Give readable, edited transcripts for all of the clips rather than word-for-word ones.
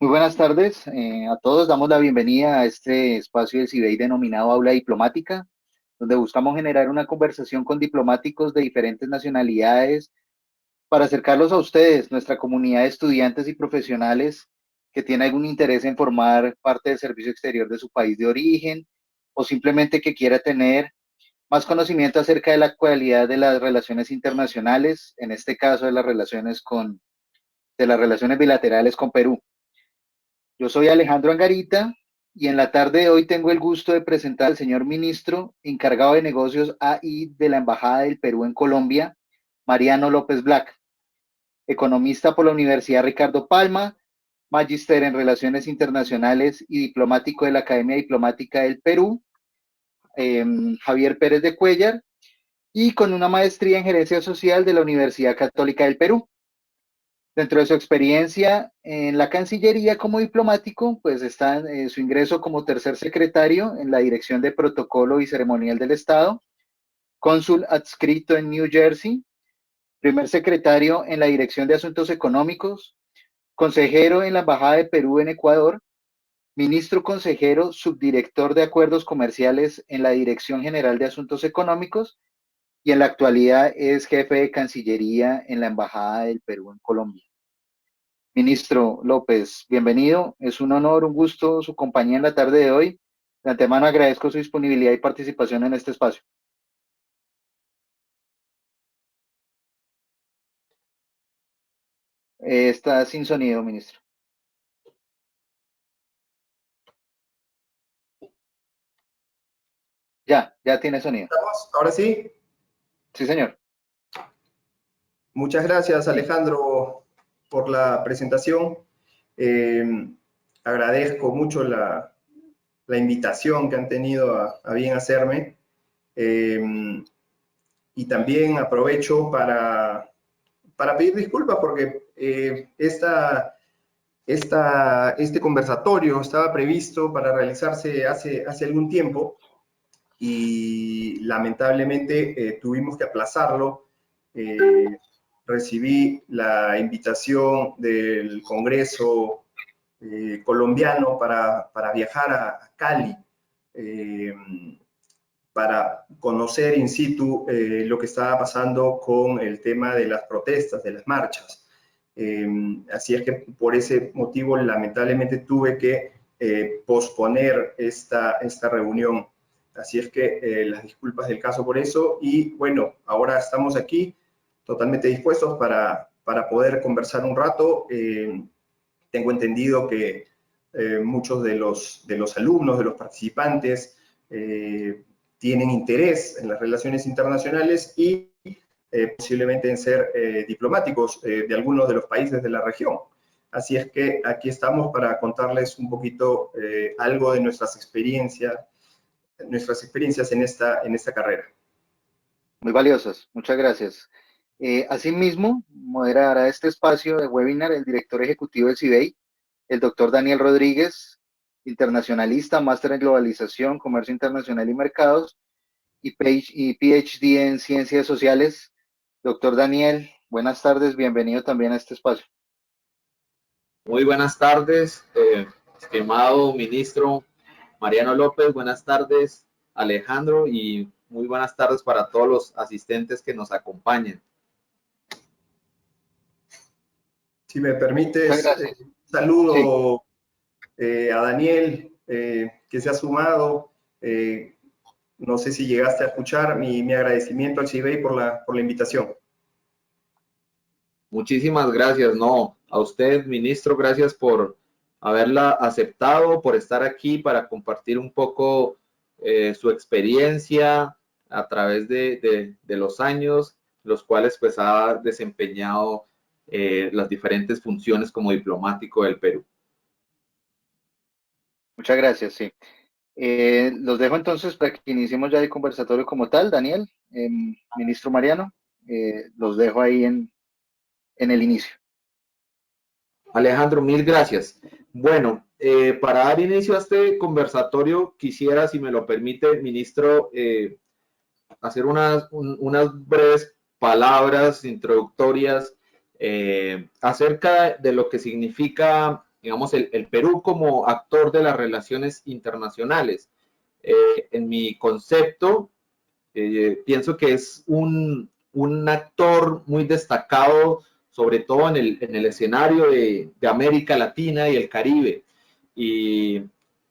Muy buenas tardes a todos. Damos la bienvenida a este espacio del CIBEI denominado Aula Diplomática, donde buscamos generar una conversación con diplomáticos de diferentes nacionalidades para acercarlos a ustedes, nuestra comunidad de estudiantes y profesionales que tiene algún interés en formar parte del servicio exterior de su país de origen o simplemente que quiera tener más conocimiento acerca de la cualidad de las relaciones internacionales, en este caso de las relaciones bilaterales con Perú. Yo soy Alejandro Angarita y en la tarde de hoy tengo el gusto de presentar al señor ministro encargado de negocios AI de la Embajada del Perú en Colombia, Mariano López Black, economista por la Universidad Ricardo Palma, magíster en Relaciones Internacionales y diplomático de la Academia Diplomática del Perú, eh, Javier Pérez de Cuellar, y con una maestría en Gerencia Social de la Universidad Católica del Perú. Dentro de su experiencia en la Cancillería como diplomático, pues está su ingreso como tercer secretario en la Dirección de Protocolo y Ceremonial del Estado, cónsul adscrito en New Jersey, primer secretario en la Dirección de Asuntos Económicos, consejero en la Embajada de Perú en Ecuador, ministro consejero subdirector de Acuerdos Comerciales en la Dirección General de Asuntos Económicos y en la actualidad es jefe de Cancillería en la Embajada del Perú en Colombia. Ministro López, bienvenido. Es un honor, un gusto su compañía en la tarde de hoy. De antemano agradezco su disponibilidad y participación en este espacio. Está sin sonido, ministro. Ya tiene sonido. ¿Estamos? Ahora sí. Sí, señor. Muchas gracias, Sí. Alejandro, por la presentación. Agradezco mucho la invitación que han tenido a bien hacerme. Y también aprovecho para pedir disculpas porque este conversatorio estaba previsto para realizarse hace algún tiempo y lamentablemente tuvimos que aplazarlo. Recibí la invitación del Congreso colombiano para viajar a Cali, para conocer in situ lo que estaba pasando con el tema de las protestas, de las marchas. Así es que por ese motivo lamentablemente tuve que posponer esta reunión. Así es que las disculpas del caso por eso. Y bueno, ahora estamos aquí totalmente dispuestos para poder conversar un rato. Tengo entendido que muchos de los alumnos, de los participantes, tienen interés en las relaciones internacionales y posiblemente en ser diplomáticos de algunos de los países de la región. Así es que aquí estamos para contarles un poquito algo de nuestras experiencias en esta carrera. Muy valiosas. Muchas gracias. Asimismo, moderará este espacio de webinar el director ejecutivo del CIBEI, el doctor Daniel Rodríguez, internacionalista, máster en globalización, comercio internacional y mercados, y PhD en ciencias sociales. Doctor Daniel, buenas tardes, bienvenido también a este espacio. Muy buenas tardes, estimado ministro Mariano López, buenas tardes, Alejandro, y muy buenas tardes para todos los asistentes que nos acompañan. Si me Muchas permites, gracias. saludo a Daniel, que se ha sumado. No sé si llegaste a escuchar mi agradecimiento al CIBEI por la invitación. Muchísimas gracias, no, a usted, ministro, gracias por haberla aceptado, por estar aquí para compartir un poco su experiencia a través de los años, los cuales pues ha desempeñado las diferentes funciones como diplomático del Perú. Muchas gracias, sí. Los dejo entonces para que iniciemos ya el conversatorio como tal, Daniel, ministro Mariano, los dejo ahí en el inicio. Alejandro, mil gracias. Bueno, para dar inicio a este conversatorio, quisiera, si me lo permite, ministro, hacer unas breves palabras introductorias acerca de lo que significa digamos, el Perú como actor de las relaciones internacionales. En mi concepto, pienso que es un actor muy destacado, sobre todo en el escenario de América Latina y el Caribe. Y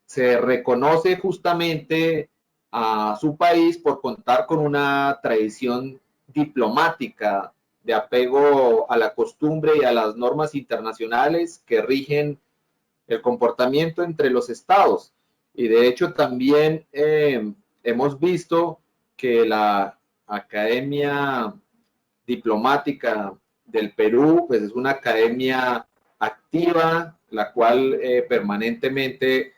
se reconoce justamente a su país por contar con una tradición diplomática de apego a la costumbre y a las normas internacionales que rigen el comportamiento entre los estados. Y de hecho también hemos visto que la Academia Diplomática del Perú pues es una academia activa, la cual permanentemente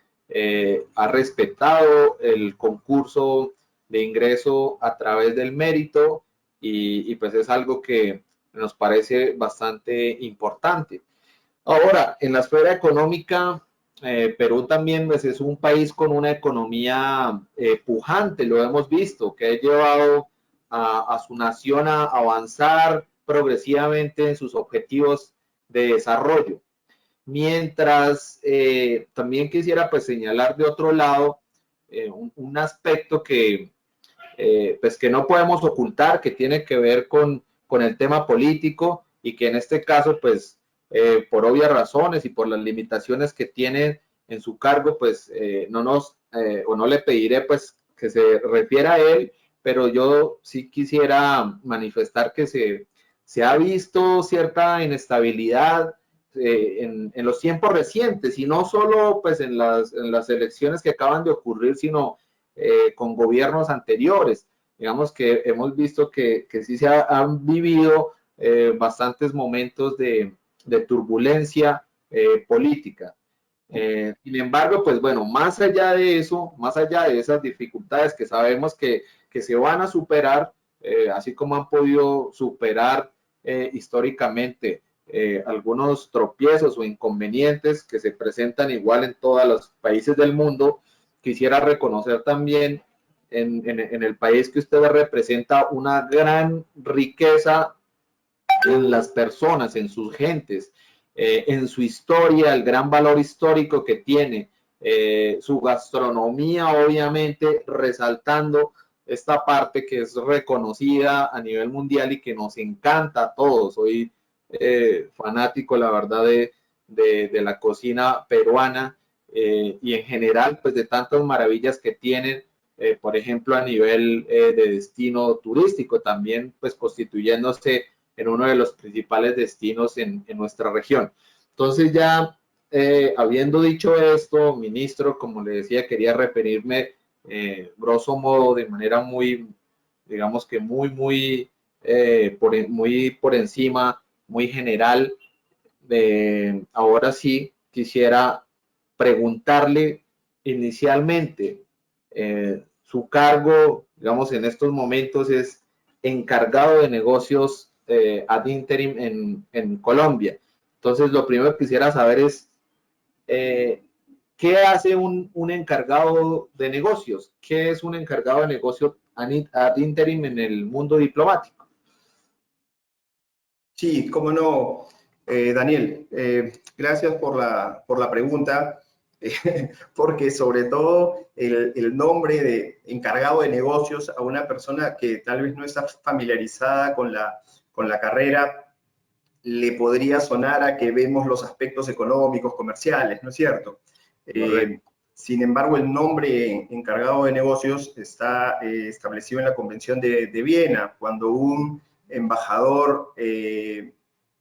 ha respetado el concurso de ingreso a través del mérito y pues es algo que nos parece bastante importante. Ahora, en la esfera económica, Perú también pues, es un país con una economía pujante, lo hemos visto, que ha llevado a su nación a avanzar progresivamente en sus objetivos de desarrollo. Mientras también quisiera pues, señalar de otro lado un aspecto pues, que no podemos ocultar, que tiene que ver con el tema político y que en este caso pues por obvias razones y por las limitaciones que tiene en su cargo, pues no le pediré pues que se refiera a él, pero yo sí quisiera manifestar que se ha visto cierta inestabilidad en los tiempos recientes y no solo pues en las elecciones que acaban de ocurrir, sino con gobiernos anteriores. Digamos que hemos visto que sí han vivido bastantes momentos de turbulencia política. Sin embargo, pues bueno, más allá de eso, más allá de esas dificultades que sabemos que se van a superar, así como han podido superar históricamente algunos tropiezos o inconvenientes que se presentan igual en todos los países del mundo, quisiera reconocer también en el país que usted representa una gran riqueza en las personas, en sus gentes, en su historia, el gran valor histórico que tiene, su gastronomía, obviamente, resaltando esta parte que es reconocida a nivel mundial y que nos encanta a todos. Soy fanático, la verdad, de la cocina peruana y en general, pues de tantas maravillas que tienen. Por ejemplo, a nivel de destino turístico, también pues constituyéndose en uno de los principales destinos en nuestra región. Entonces ya habiendo dicho esto, ministro, como le decía, quería referirme grosso modo de manera muy, digamos que muy por encima, muy general. Ahora sí quisiera preguntarle inicialmente, su cargo, digamos, en estos momentos es encargado de negocios ad interim en Colombia. Entonces, lo primero que quisiera saber es, ¿qué hace un encargado de negocios? ¿Qué es un encargado de negocios ad interim en el mundo diplomático? Sí, cómo no, Daniel. Gracias por la pregunta, porque sobre todo el nombre de encargado de negocios a una persona que tal vez no está familiarizada con la carrera, le podría sonar a que vemos los aspectos económicos, comerciales, ¿no es cierto? Sin embargo, el nombre encargado de negocios está establecido en la Convención de Viena, cuando un embajador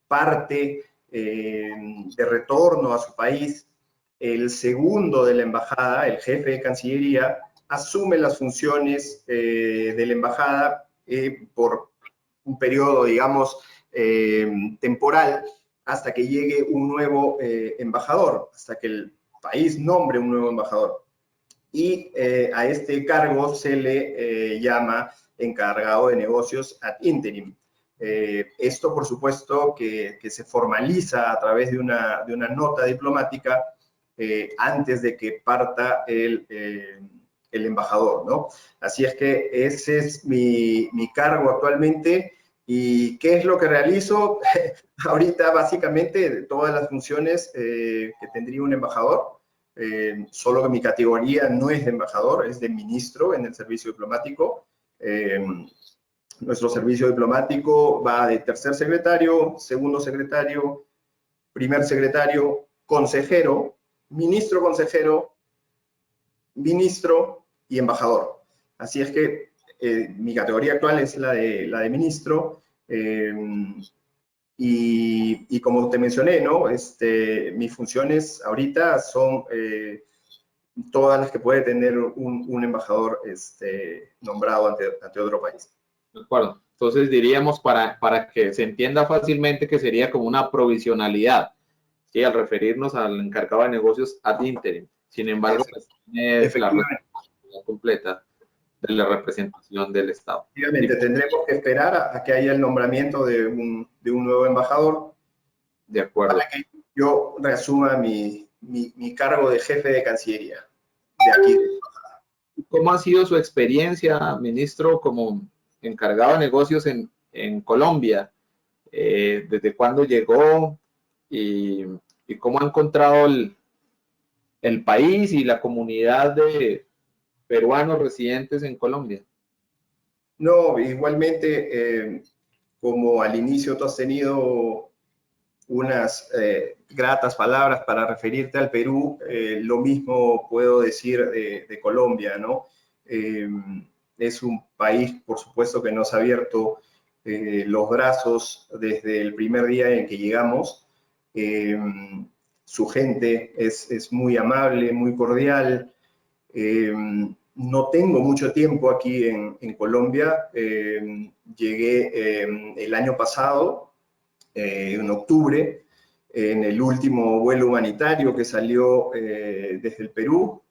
parte de retorno a su país, el segundo de la embajada, el jefe de Cancillería, asume las funciones de la embajada por un periodo, digamos, temporal, hasta que llegue un nuevo embajador, hasta que el país nombre un nuevo embajador. Y a este cargo se le llama encargado de negocios ad interim. Esto, por supuesto, que se formaliza a través de una nota diplomática antes de que parta el embajador, ¿no? Así es que ese es mi cargo actualmente. ¿Y qué es lo que realizo? Ahorita básicamente todas las funciones que tendría un embajador, solo que mi categoría no es de embajador, es de ministro en el servicio diplomático. Nuestro servicio diplomático va de tercer secretario, segundo secretario, primer secretario, consejero, ministro, ministro y embajador. Así es que mi categoría actual es la de ministro, y como te mencioné, ¿no? Mis funciones ahorita son todas las que puede tener un embajador nombrado ante otro país. De acuerdo. Entonces diríamos para que se entienda fácilmente que sería como una provisionalidad, ¿sí? Al referirnos al encargado de negocios ad interim. Sin embargo, pues, tiene la responsabilidad completa de la representación del Estado. Obviamente, tendremos que esperar a que haya el nombramiento de un nuevo embajador. De acuerdo. Para que yo reasuma mi cargo de jefe de Cancillería de aquí. ¿Cómo ha sido su experiencia, ministro, como encargado de negocios en Colombia? ¿Desde cuándo llegó y cómo ha encontrado el país y la comunidad de peruanos residentes en Colombia? No, igualmente, como al inicio tú has tenido unas gratas palabras para referirte al Perú, lo mismo puedo decir de Colombia, ¿no? Es un país, por supuesto, que nos ha abierto los brazos desde el primer día en que llegamos. Su gente es muy amable, muy cordial. No tengo mucho tiempo aquí en Colombia. Llegué el año pasado, en octubre, en el último vuelo humanitario que salió desde el Perú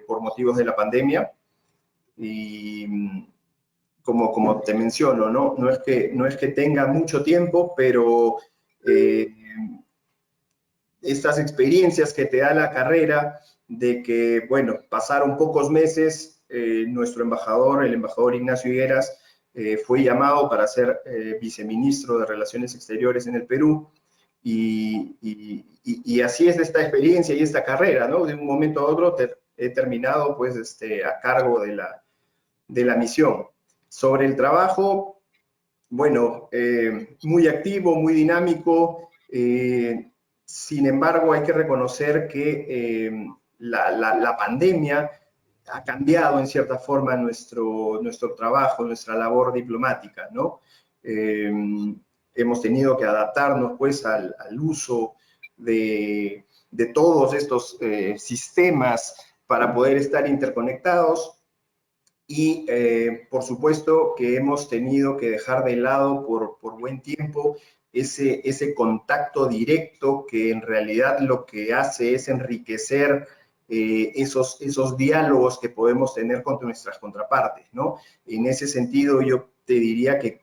por motivos de la pandemia. Y como te menciono, no es que tenga mucho tiempo, pero estas experiencias que te da la carrera de que, bueno, pasaron pocos meses, nuestro embajador, el embajador Ignacio Higueras, fue llamado para ser viceministro de Relaciones Exteriores en el Perú, y así es esta experiencia y esta carrera, ¿no? De un momento a otro he terminado, pues, a cargo de la misión. Sobre el trabajo, bueno, muy activo, muy dinámico. Sin embargo, hay que reconocer que la pandemia ha cambiado en cierta forma nuestro trabajo, nuestra labor diplomática, ¿no? Hemos tenido que adaptarnos, pues, al uso de todos estos sistemas para poder estar interconectados. Y por supuesto que hemos tenido que dejar de lado por buen tiempo ese contacto directo que en realidad lo que hace es enriquecer esos diálogos que podemos tener con nuestras contrapartes, ¿no? En ese sentido, yo te diría que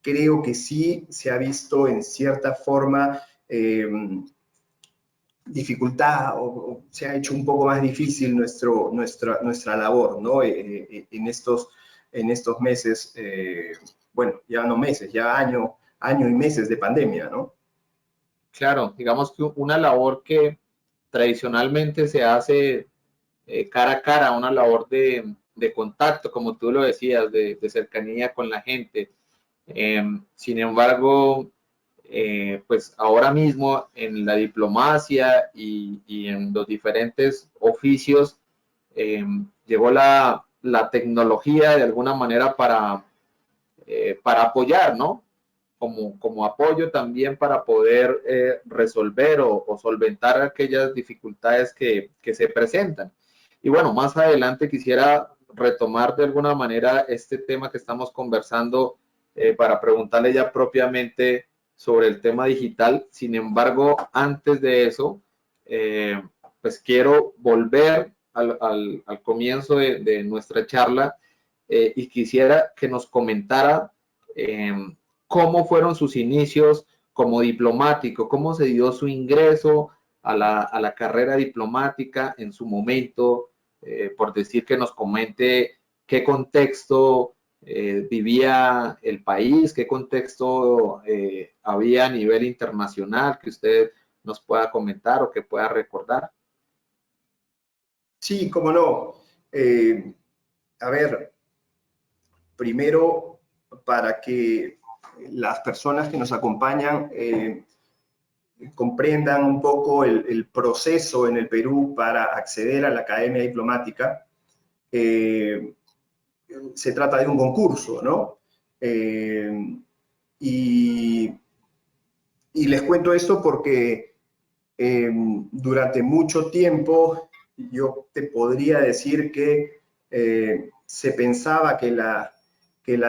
creo que sí se ha visto en cierta forma dificultad, o se ha hecho un poco más difícil nuestra labor, ¿no? En estos meses, bueno, ya no meses, ya año y meses de pandemia, ¿no? Claro, digamos que una labor que tradicionalmente se hace cara a cara, una labor de contacto, como tú lo decías, de cercanía con la gente. Sin embargo, pues ahora mismo en la diplomacia y en los diferentes oficios llegó la tecnología de alguna manera para apoyar, ¿no? Como apoyo también para poder resolver o solventar aquellas dificultades que se presentan. Y bueno, más adelante quisiera retomar de alguna manera este tema que estamos conversando para preguntarle ya propiamente sobre el tema digital. Sin embargo, antes de eso, pues quiero volver al comienzo de nuestra charla y quisiera que nos comentara cómo fueron sus inicios como diplomático, cómo se dio su ingreso a la carrera diplomática en su momento, por decir que nos comente qué contexto vivía el país, qué contexto había a nivel internacional que usted nos pueda comentar o que pueda recordar. Sí, cómo no. A ver, primero, para que las personas que nos acompañan comprendan un poco el proceso en el Perú para acceder a la Academia Diplomática, se trata de un concurso, ¿no? Y les cuento esto porque durante mucho tiempo yo te podría decir que se pensaba que la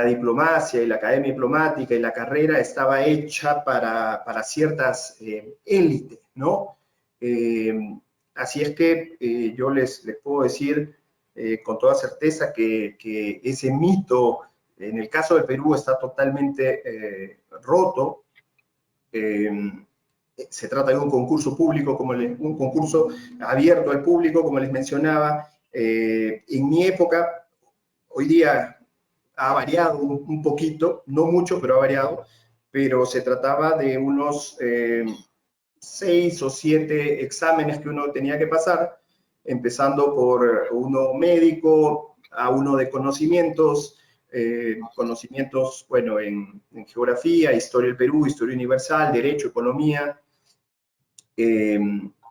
diplomacia y la academia diplomática y la carrera estaba hecha para ciertas élites, ¿no? Así es que yo les puedo decir con toda certeza que ese mito, en el caso del Perú, está totalmente roto. Se trata de un concurso público, un concurso abierto al público, como les mencionaba. En mi época, hoy día ha variado un poquito, no mucho, pero ha variado, pero se trataba de unos 6 o 7 exámenes que uno tenía que pasar, empezando por uno médico, a uno de conocimientos, bueno, en geografía, historia del Perú, historia universal, derecho, economía.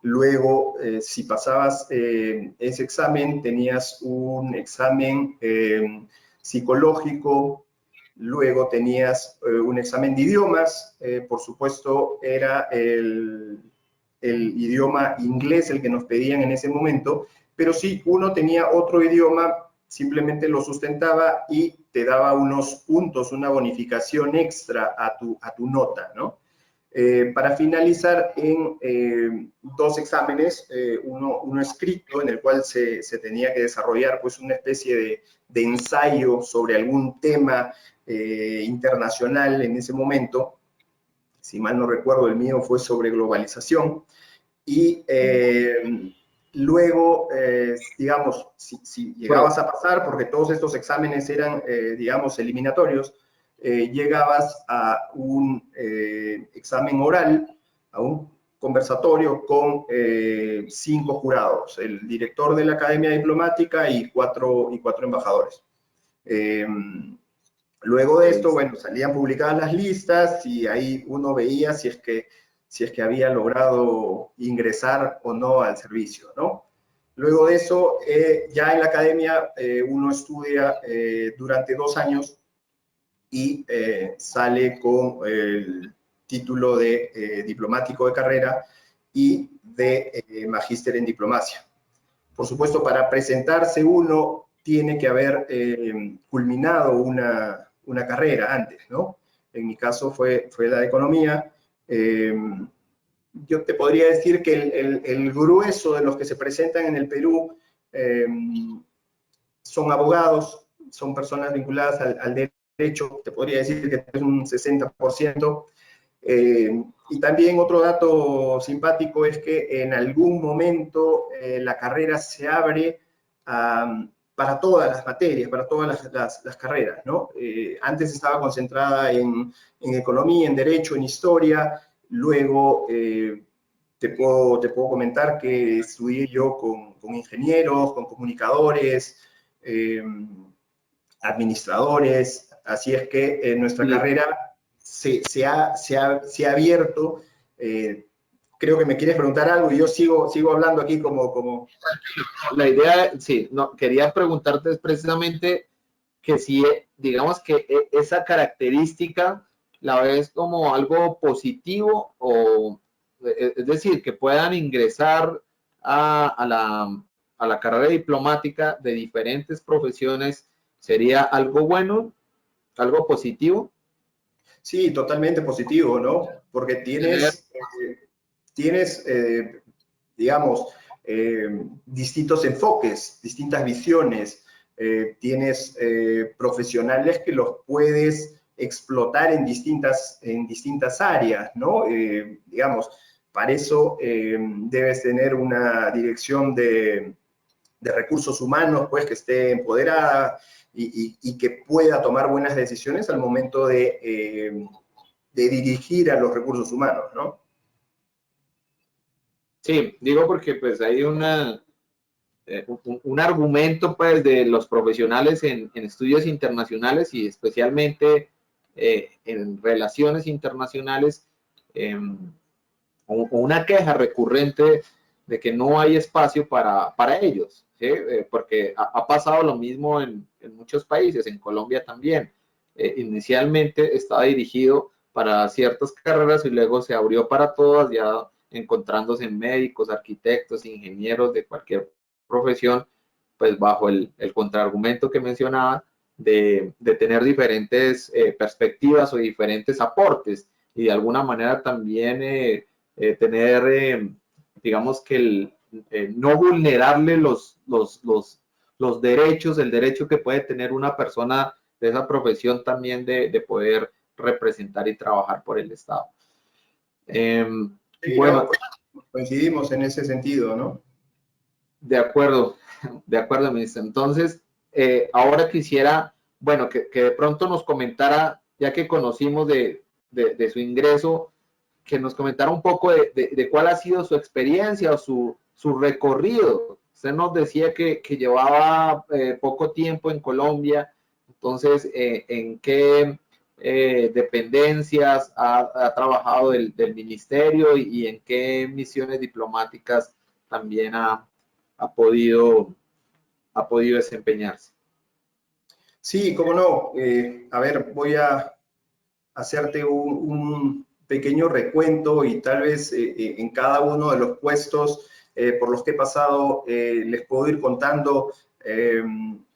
Luego, si pasabas ese examen, tenías un examen psicológico, luego tenías un examen de idiomas, por supuesto era el idioma inglés el que nos pedían en ese momento, pero si uno tenía otro idioma, simplemente lo sustentaba y te daba unos puntos, una bonificación extra a tu nota, ¿no? Para finalizar en 2 exámenes, uno escrito en el cual se tenía que desarrollar pues una especie de ensayo sobre algún tema internacional en ese momento. Si mal no recuerdo, el mío fue sobre globalización. Y luego, digamos, si llegabas a pasar, porque todos estos exámenes eran, digamos, eliminatorios, llegabas a un examen oral, a un conversatorio con 5 jurados, el director de la Academia Diplomática y 4 embajadores. Luego de esto, bueno, salían publicadas las listas y ahí uno veía si es que había logrado ingresar o no al servicio, ¿no? Luego de eso, ya en la academia uno estudia durante 2 años y sale con el título de diplomático de carrera y de magíster en diplomacia. Por supuesto, para presentarse uno tiene que haber culminado una carrera antes, ¿no? En mi caso fue la de economía. Yo te podría decir que el grueso de los que se presentan en el Perú son abogados, son personas vinculadas al derecho, te podría decir que es un 60%. Y también otro dato simpático es que en algún momento la carrera se abre para todas las materias, para todas las carreras, ¿no? Antes estaba concentrada en economía, en derecho, en historia. Luego te puedo comentar que estudié yo con ingenieros, con comunicadores, administradores. Así es que nuestra carrera se ha abierto. Creo que me quieres preguntar algo y yo sigo hablando aquí como... La idea, sí, no, quería preguntarte precisamente que si, digamos que esa característica la ves como algo positivo o, es decir, que puedan ingresar a la carrera diplomática de diferentes profesiones, ¿sería algo bueno, algo positivo? Sí, totalmente positivo, ¿no? Porque tienes digamos, distintos enfoques, distintas visiones, tienes profesionales que los puedes explotar en distintas áreas, ¿no? Digamos, para eso debes tener una dirección de recursos humanos, pues, que esté empoderada, y que pueda tomar buenas decisiones al momento de dirigir a los recursos humanos, ¿no? Sí, digo porque pues hay un argumento pues de los profesionales en estudios internacionales y especialmente en relaciones internacionales, una queja recurrente de que no hay espacio para ellos, ¿sí? Porque ha pasado lo mismo en muchos países, en Colombia también. Inicialmente estaba dirigido para ciertas carreras y luego se abrió para todas, ya encontrándose en médicos, arquitectos, ingenieros de cualquier profesión, pues bajo el contraargumento que mencionaba de tener diferentes perspectivas o diferentes aportes y de alguna manera también tener, digamos que no vulnerarle los derechos, el derecho que puede tener una persona de esa profesión también de poder representar y trabajar por el Estado. Sí, bueno, no, coincidimos en ese sentido, ¿no? de acuerdo, ministro. Entonces, ahora quisiera, bueno, que de pronto nos comentara, ya que conocimos de su ingreso, que nos comentara un poco de cuál ha sido su experiencia o su recorrido. Usted nos decía que llevaba poco tiempo en Colombia, entonces, ¿en qué dependencias ha trabajado del ministerio y en qué misiones diplomáticas también ha podido desempeñarse? Sí, cómo no. A ver, voy a hacerte un pequeño recuento y tal vez en cada uno de los puestos por los que he pasado les puedo ir contando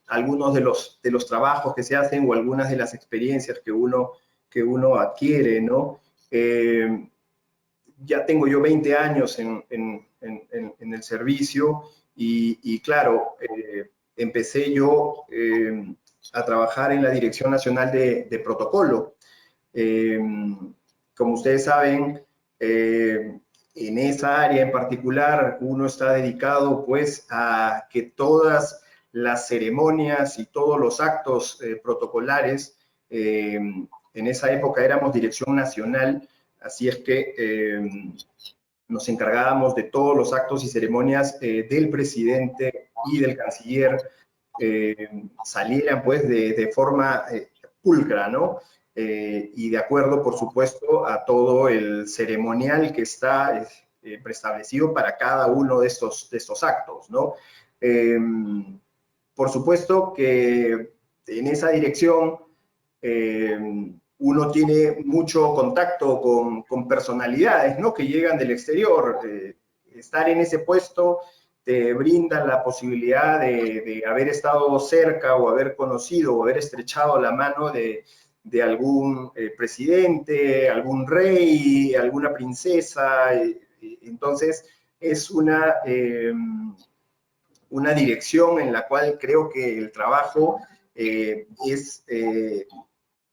algunos de los trabajos que se hacen o algunas de las experiencias que uno adquiere, ¿no? Ya tengo yo 20 años en el servicio y claro, empecé yo a trabajar en la Dirección Nacional de Protocolo. Como ustedes saben, en esa área en particular uno está dedicado pues a que todas las ceremonias y todos los actos protocolares, en esa época éramos Dirección Nacional, así es que nos encargábamos de todos los actos y ceremonias del presidente y del canciller salieran pues de forma pulcra, ¿no? Y de acuerdo, por supuesto, a todo el ceremonial que está preestablecido para cada uno de estos actos, ¿no? Por supuesto que en esa dirección uno tiene mucho contacto con personalidades, ¿no? Que llegan del exterior. Estar en ese puesto te brinda la posibilidad de haber estado cerca o haber conocido o haber estrechado la mano de algún presidente, algún rey, alguna princesa. Entonces, es una dirección en la cual creo que el trabajo es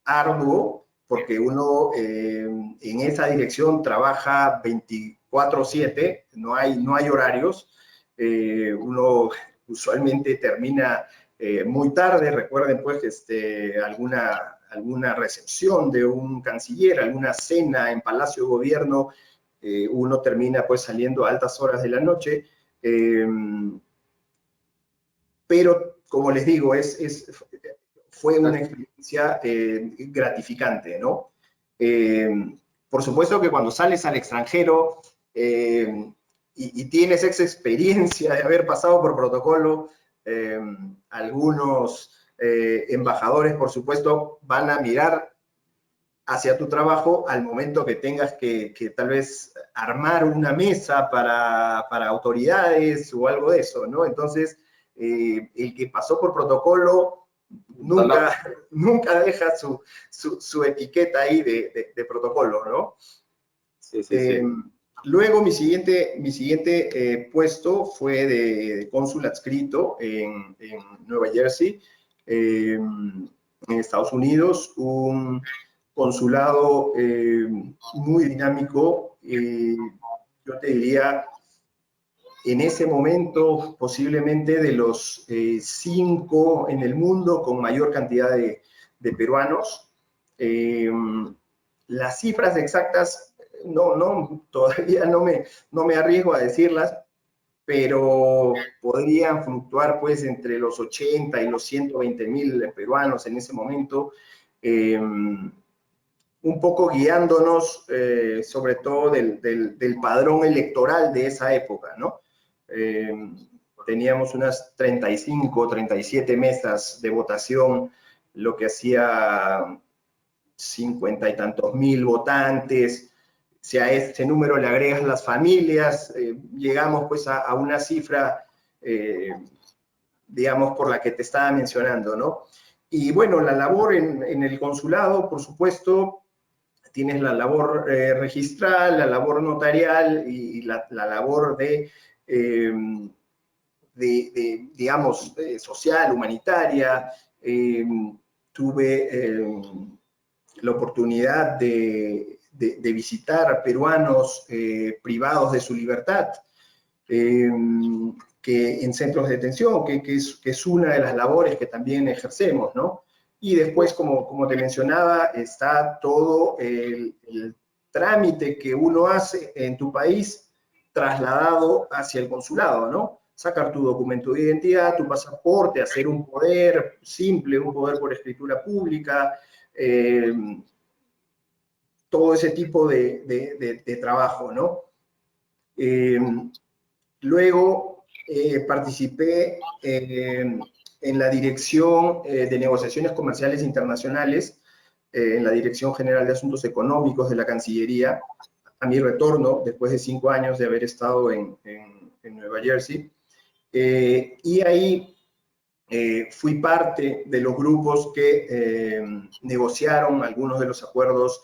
arduo, porque uno en esa dirección trabaja 24/7, no hay horarios, uno usualmente termina muy tarde. Recuerden pues alguna recepción de un canciller, alguna cena en Palacio de Gobierno, uno termina pues saliendo a altas horas de la noche, pero como les digo, fue una experiencia gratificante, ¿no? Por supuesto que cuando sales al extranjero y tienes esa experiencia de haber pasado por protocolo, algunos embajadores, por supuesto, van a mirar hacia tu trabajo al momento que tengas que tal vez armar una mesa para autoridades o algo de eso, ¿no? Entonces, el que pasó por protocolo nunca deja su etiqueta ahí de protocolo, ¿no? Sí, sí, sí. Luego mi siguiente puesto fue de cónsul adscrito en Nueva Jersey, en Estados Unidos, un consulado muy dinámico, yo te diría en ese momento posiblemente de los 5 en el mundo con mayor cantidad de peruanos. Las cifras exactas todavía no me arriesgo a decirlas, pero podrían fluctuar pues entre los 80 y los 120.000 peruanos en ese momento, un poco guiándonos sobre todo del padrón electoral de esa época, ¿no? Teníamos unas 35, 37 mesas de votación, lo que hacía 50 y tantos mil votantes. Si a este número le agregas las familias, llegamos pues a una cifra, digamos, por la que te estaba mencionando, ¿no? Y bueno, la labor en el consulado, por supuesto, tienes la labor registral, la labor notarial y la labor digamos, social, humanitaria. Tuve la oportunidad de visitar peruanos privados de su libertad, que en centros de detención, que es una de las labores que también ejercemos, ¿no? Y después, como te mencionaba, está todo el trámite que uno hace en tu país trasladado hacia el consulado, ¿no? Sacar tu documento de identidad, tu pasaporte, hacer un poder simple, un poder por escritura pública, todo ese tipo de trabajo, ¿no? Luego participé en la Dirección de Negociaciones Comerciales Internacionales, en la Dirección General de Asuntos Económicos de la Cancillería, a mi retorno, después de 5 años de haber estado en Nueva Jersey. Y ahí fui parte de los grupos que negociaron algunos de los acuerdos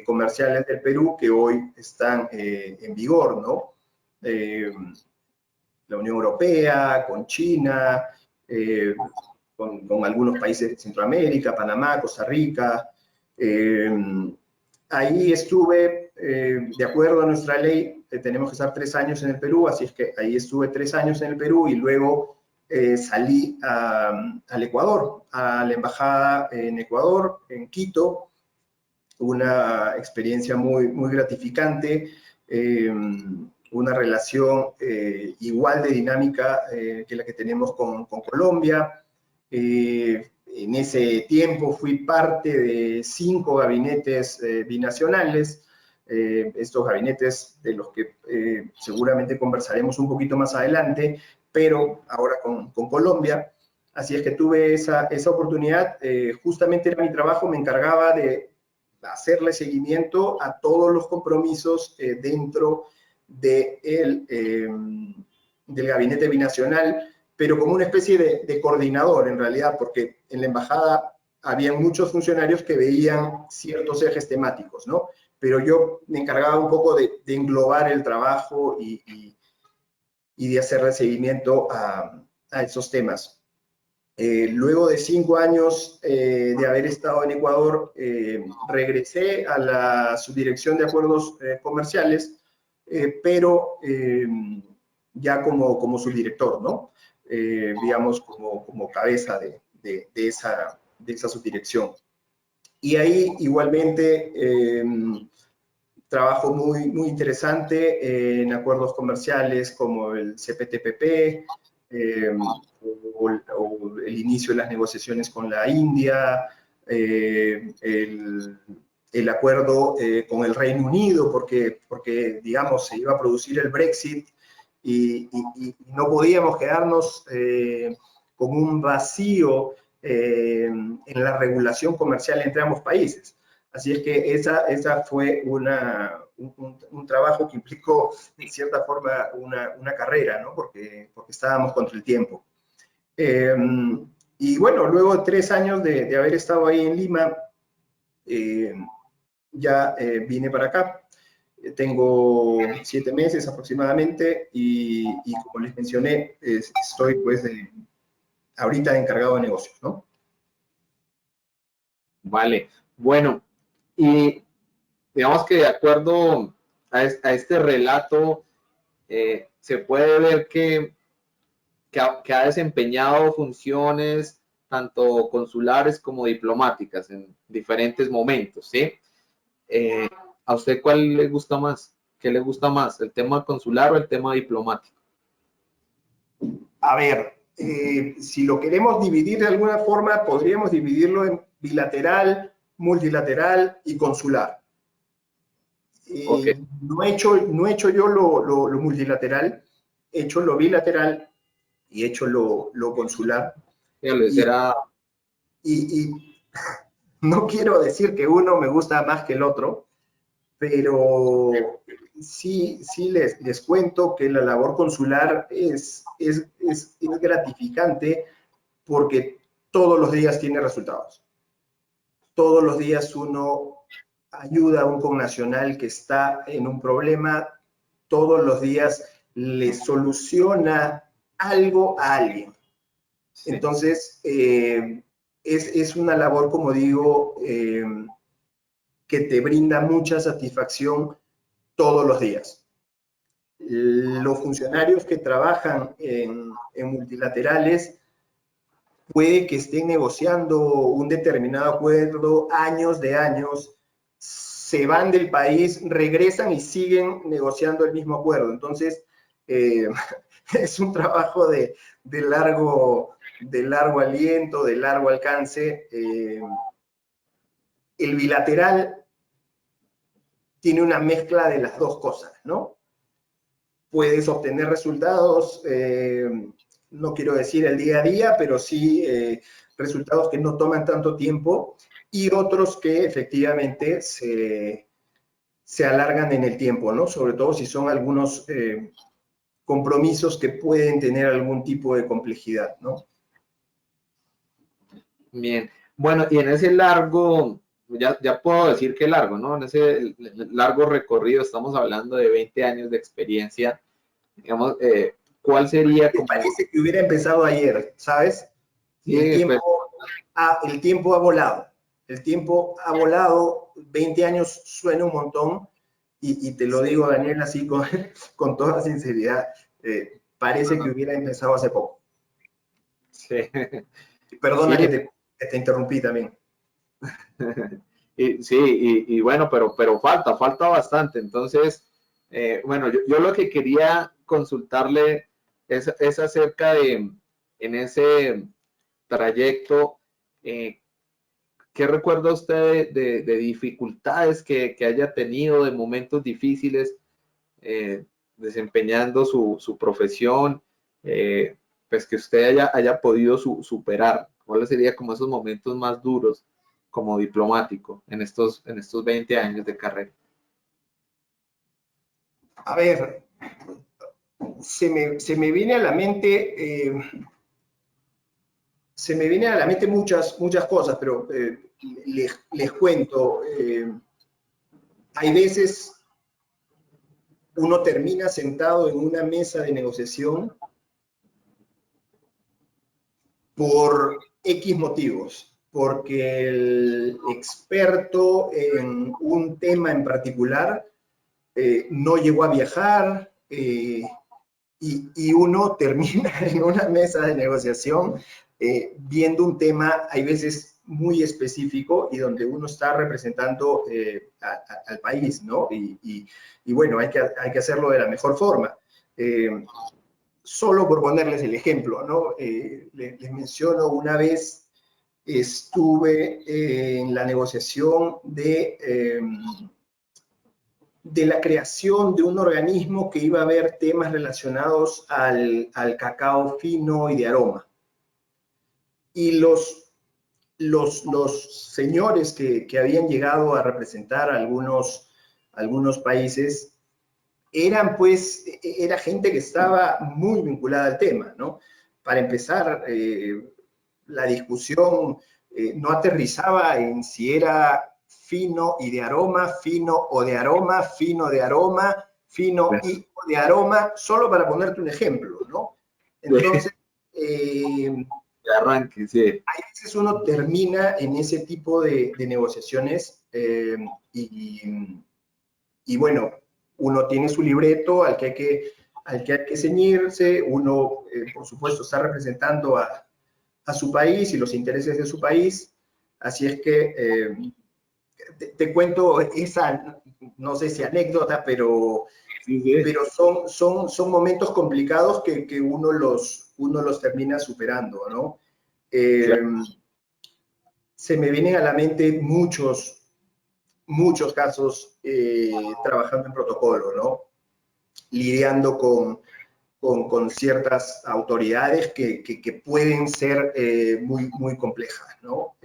comerciales del Perú que hoy están en vigor, ¿no? La Unión Europea, con China, con algunos países de Centroamérica, Panamá, Costa Rica. Ahí estuve, de acuerdo a nuestra ley, tenemos que estar 3 años en el Perú, así es que ahí estuve 3 años en el Perú y luego salí al Ecuador, a la embajada en Ecuador, en Quito, una experiencia muy gratificante, una relación igual de dinámica que la que tenemos con Colombia. En ese tiempo fui parte de 5 gabinetes binacionales, estos gabinetes de los que seguramente conversaremos un poquito más adelante, pero ahora con Colombia. Así es que tuve esa oportunidad, justamente era mi trabajo, me encargaba de hacerle seguimiento a todos los compromisos dentro del gabinete binacional, pero como una especie de coordinador en realidad, porque en la embajada había muchos funcionarios que veían ciertos ejes temáticos, ¿no? Pero yo me encargaba un poco de englobar el trabajo y de hacerle seguimiento a esos temas. Luego de 5 años de haber estado en Ecuador, regresé a la subdirección de acuerdos comerciales, pero ya como subdirector, ¿no? Digamos, como cabeza de esa subdirección. Y ahí igualmente trabajo muy interesante en acuerdos comerciales como el CPTPP, o el inicio de las negociaciones con la India, el acuerdo con el Reino Unido, porque digamos, se iba a producir el Brexit y no podíamos quedarnos con un vacío en la regulación comercial entre ambos países. Así es que esa fue un trabajo que implicó, en cierta forma, una carrera, ¿no? Porque estábamos contra el tiempo. Y bueno, luego de 3 años de haber estado ahí en Lima, ya vine para acá. Tengo 7 meses aproximadamente y como les mencioné, estoy pues ahorita encargado de negocios, ¿no? Vale, bueno, y digamos que de acuerdo a este relato, se puede ver que ha desempeñado funciones tanto consulares como diplomáticas en diferentes momentos, ¿sí? ¿A usted cuál le gusta más? ¿Qué le gusta más, el tema consular o el tema diplomático? A ver, si lo queremos dividir de alguna forma, podríamos dividirlo en bilateral, multilateral y consular. Okay. No he hecho yo lo multilateral, he hecho lo bilateral y he hecho lo consular. Y no quiero decir que uno me gusta más que el otro, pero sí les cuento que la labor consular es gratificante porque todos los días tiene resultados. Todos los días uno ayuda a un connacional que está en un problema, todos los días le soluciona algo a alguien. Sí. Entonces, es una labor, como digo, que te brinda mucha satisfacción todos los días. Los funcionarios que trabajan en multilaterales puede que estén negociando un determinado acuerdo años de años, se van del país, regresan y siguen negociando el mismo acuerdo. Entonces, es un trabajo de largo aliento, de largo alcance. El bilateral tiene una mezcla de las dos cosas, ¿no? Puedes obtener resultados, no quiero decir el día a día, pero sí resultados que no toman tanto tiempo y otros que efectivamente se alargan en el tiempo, ¿no? Sobre todo si son algunos compromisos que pueden tener algún tipo de complejidad, ¿no? Bien, bueno, y en ese largo, ya puedo decir que largo, ¿no? En ese largo recorrido, estamos hablando de 20 años de experiencia, digamos, ¿cuál sería? Me parece que hubiera empezado ayer, ¿sabes? Sí, el tiempo ha volado. El tiempo ha volado, 20 años suena un montón, y te lo digo, Daniel, así con toda sinceridad, parece que hubiera empezado hace poco. Sí. Perdona sí. que te interrumpí también. Y bueno, pero falta bastante. Entonces, bueno, yo lo que quería consultarle es acerca de, en ese trayecto, ¿qué recuerda usted de dificultades que haya tenido, de momentos difíciles desempeñando su profesión, pues que usted haya podido superar? ¿Cuáles serían como esos momentos más duros como diplomático en estos 20 años de carrera? A ver, se me viene a la mente muchas cosas, pero les cuento. Hay veces uno termina sentado en una mesa de negociación por X motivos, porque el experto en un tema en particular no llegó a viajar, y uno termina en una mesa de negociación viendo un tema, hay veces muy específico y donde uno está representando al país, ¿no? Y bueno, hay que hacerlo de la mejor forma. Solo por ponerles el ejemplo, ¿no? Les menciono, una vez estuve en la negociación de la creación de un organismo que iba a ver temas relacionados al cacao fino y de aroma. Y los señores que habían llegado a representar a algunos países era gente que estaba muy vinculada al tema, ¿no? Para empezar, la discusión no aterrizaba en si era fino y de aroma, fino o de aroma, fino de aroma, fino y o de aroma, solo para ponerte un ejemplo, ¿no? Entonces, de arranque, sí. A veces uno termina en ese tipo de negociaciones y bueno, uno tiene su libreto al que hay que al que hay que ceñirse. Uno, por supuesto, está representando a su país y los intereses de su país. Así es que te cuento esa, no sé si anécdota, pero, Sí, sí. pero son momentos complicados que uno los termina superando, ¿no? Claro. Se me vienen a la mente muchos casos trabajando en protocolo, ¿no? Lidiando con ciertas autoridades que pueden ser muy complejas, ¿no?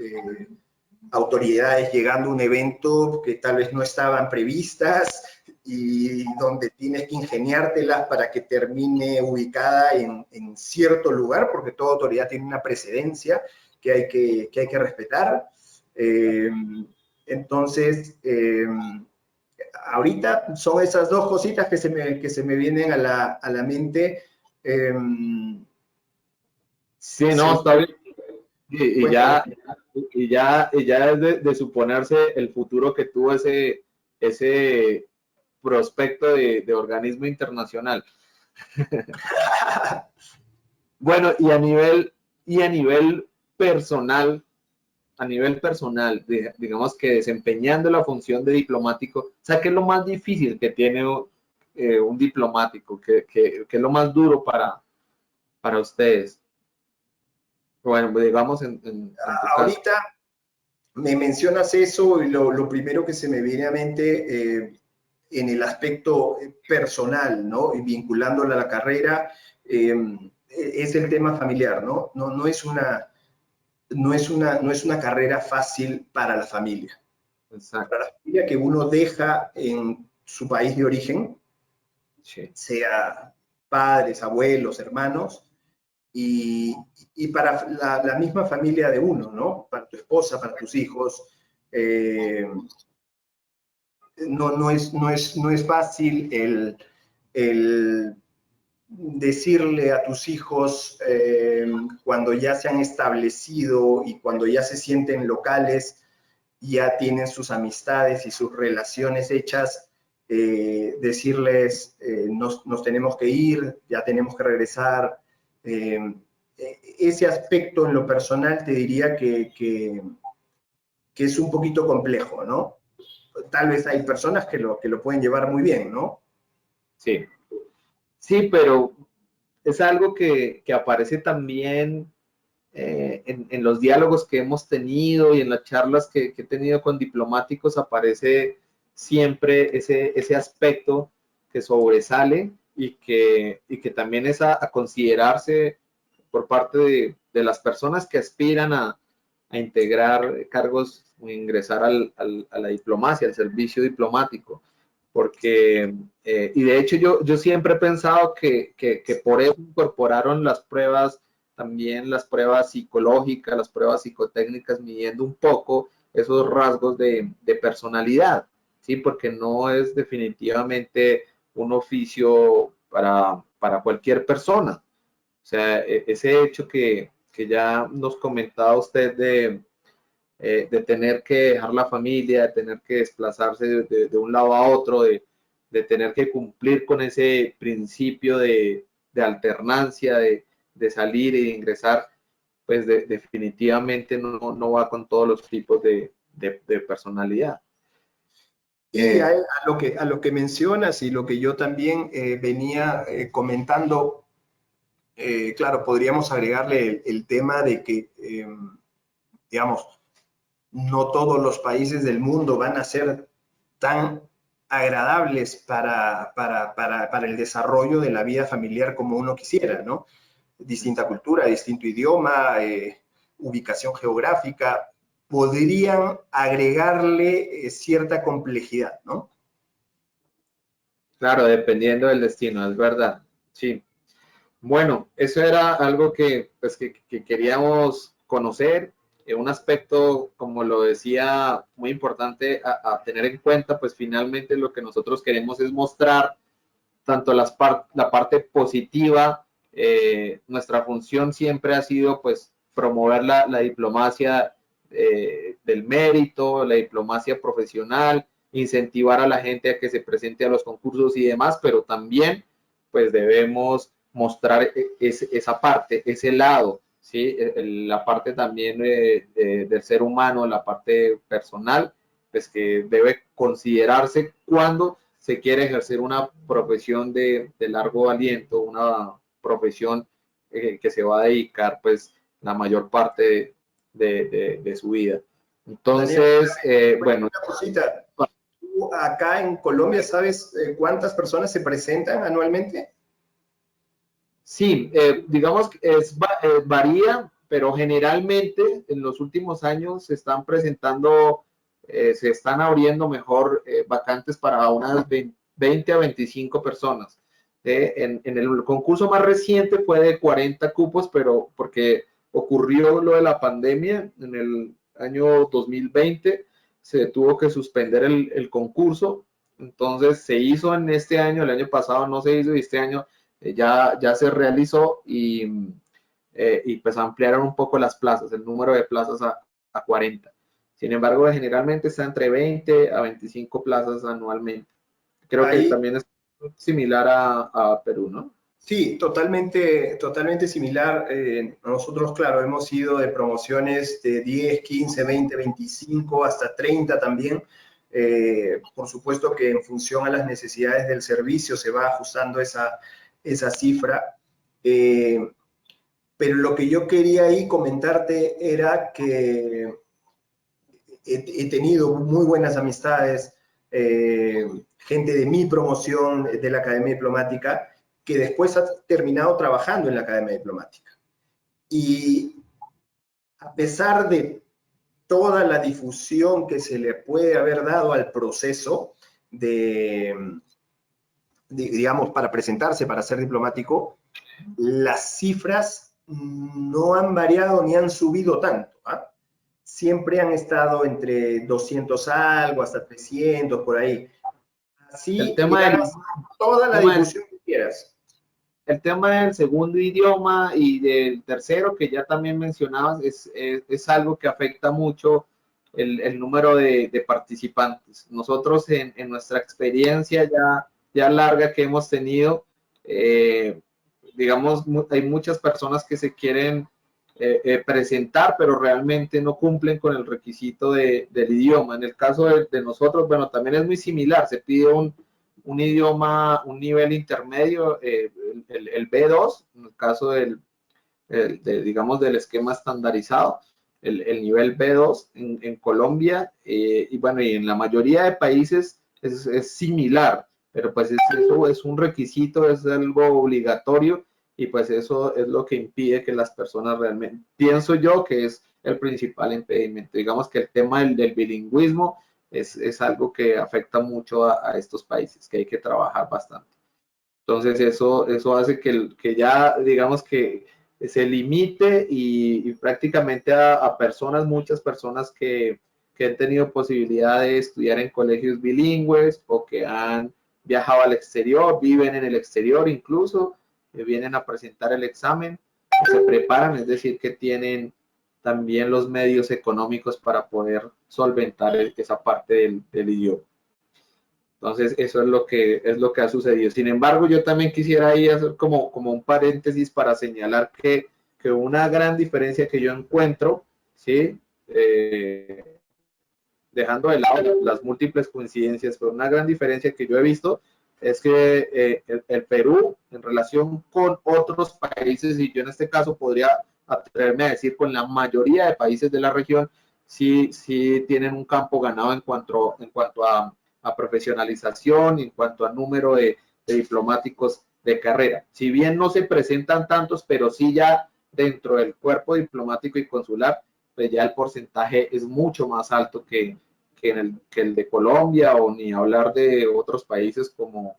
Autoridades llegando a un evento que tal vez no estaban previstas y donde tienes que ingeniártelas para que termine ubicada en cierto lugar, porque toda autoridad tiene una precedencia que hay que respetar. Entonces, ahorita son esas dos cositas que se me vienen a la mente. Sí, no, está bien. Y Cuéntame. ya es de suponerse el futuro que tuvo ese prospecto de organismo internacional. Bueno, y a nivel personal, digamos que desempeñando la función de diplomático, o sea, ¿qué es lo más difícil que tiene un diplomático? ¿Qué es lo más duro para ustedes? Bueno, digamos en tu caso. Ahorita me mencionas eso y lo primero que se me viene a mente en el aspecto personal, ¿no? Y vinculándolo a la carrera, es el tema familiar, ¿no? No es una carrera fácil para la familia. Exacto. Para la familia que uno deja en su país de origen, Sí. sea padres, abuelos, hermanos, y, y para la misma familia de uno, ¿no? Para tu esposa, para tus hijos. No es fácil el decirle a tus hijos cuando ya se han establecido y cuando ya se sienten locales, ya tienen sus amistades y sus relaciones hechas, decirles nos tenemos que ir, ya tenemos que regresar. Ese aspecto en lo personal te diría que es un poquito complejo, ¿no? Tal vez hay personas que lo pueden llevar muy bien, ¿no? Sí. Sí, pero es algo que aparece también en los diálogos que hemos tenido y en las charlas que he tenido con diplomáticos, aparece siempre ese aspecto que sobresale y que también es a considerarse por parte de las personas que aspiran a integrar cargos o ingresar a la diplomacia, al servicio diplomático. Porque, y de hecho yo siempre he pensado que por eso incorporaron las pruebas, también las pruebas psicológicas, las pruebas psicotécnicas, midiendo un poco esos rasgos de personalidad, ¿sí? Porque no es definitivamente un oficio para cualquier persona. O sea, ese hecho que ya nos comentaba usted de tener que dejar la familia, de tener que desplazarse de un lado a otro, de tener que cumplir con ese principio de alternancia, de salir e ingresar, pues definitivamente no va con todos los tipos de personalidad. Y a lo que mencionas y lo que yo también venía comentando, claro, podríamos agregarle el tema de que, digamos, no todos los países del mundo van a ser tan agradables para el desarrollo de la vida familiar como uno quisiera, ¿no? Distinta cultura, distinto idioma, ubicación geográfica, podrían agregarle cierta complejidad, ¿no? Claro, dependiendo del destino, es verdad. Sí. Bueno, eso era algo pues, que queríamos conocer, un aspecto, como lo decía, muy importante a tener en cuenta, pues finalmente lo que nosotros queremos es mostrar tanto la parte positiva. Nuestra función siempre ha sido pues promover la diplomacia del mérito, la diplomacia profesional, incentivar a la gente a que se presente a los concursos y demás, pero también pues debemos mostrar esa parte, ese lado, ¿sí? La parte también del ser humano, la parte personal, pues que debe considerarse cuando se quiere ejercer una profesión de largo aliento, una profesión que se va a dedicar pues la mayor parte de su vida. Entonces, Daniel, bueno. Una cosita. ¿Tú acá en Colombia sabes cuántas personas se presentan anualmente? Sí, digamos que varía, pero generalmente en los últimos años se están presentando, se están abriendo mejor vacantes para unas 20 a 25 personas. En el concurso más reciente fue de 40 cupos, pero porque ocurrió lo de la pandemia en el año 2020, se tuvo que suspender el concurso. Entonces se hizo en este año, el año pasado no se hizo y este año ya se realizó y pues ampliaron un poco las plazas, el número de plazas a 40. Sin embargo, generalmente está entre 20 a 25 plazas anualmente. Creo que Ahí, también es similar a Perú, ¿no? sí, totalmente, totalmente similar. Nosotros, claro, hemos ido de promociones de 10, 15, 20, 25, hasta 30 también. Por supuesto que en función a las necesidades del servicio se va ajustando esa cifra. Pero lo que yo quería ahí comentarte era que he tenido muy buenas amistades, gente de mi promoción de la Academia Diplomática, que después ha terminado trabajando en la Academia Diplomática. Y a pesar de toda la difusión que se le puede haber dado al proceso digamos, para presentarse, para ser diplomático, las cifras no han variado ni han subido tanto. ¿Ah? Siempre han estado entre 200 algo, hasta 300, por ahí. El Así tema le del, hagas toda la tema del, difusión que quieras. el tema del segundo idioma y del tercero, que ya también mencionabas, es algo que afecta mucho el número de participantes. Nosotros en nuestra experiencia ya larga que hemos tenido, digamos, hay muchas personas que se quieren presentar, pero realmente no cumplen con el requisito del idioma. En el caso de nosotros, bueno, también es muy similar, se pide un idioma, un nivel intermedio, el B2, en el caso digamos, del esquema estandarizado, el nivel B2 en Colombia, y bueno, y en la mayoría de países es similar, pero pues eso es un requisito, es algo obligatorio, y pues eso es lo que impide que las personas realmente, pienso yo que es el principal impedimento. Digamos que el tema del bilingüismo es algo que afecta mucho a estos países, que hay que trabajar bastante. Entonces eso hace que ya, digamos que se limite y prácticamente a personas, muchas personas que han tenido posibilidad de estudiar en colegios bilingües o que han viajado al exterior, viven en el exterior incluso, vienen a presentar el examen, se preparan, es decir, que tienen también los medios económicos para poder solventar esa parte del idioma. Entonces, eso es lo que ha sucedido. Sin embargo, yo también quisiera ahí hacer como un paréntesis para señalar que una gran diferencia que yo encuentro, ¿sí? Dejando de lado las múltiples coincidencias, pero una gran diferencia que yo he visto es que el Perú, en relación con otros países, y yo en este caso podría atreverme a decir con la mayoría de países de la región, sí tienen un campo ganado en cuanto a profesionalización, en cuanto a número de diplomáticos de carrera. Si bien no se presentan tantos, pero sí ya dentro del cuerpo diplomático y consular, pues ya el porcentaje es mucho más alto que el de Colombia, o ni hablar de otros países como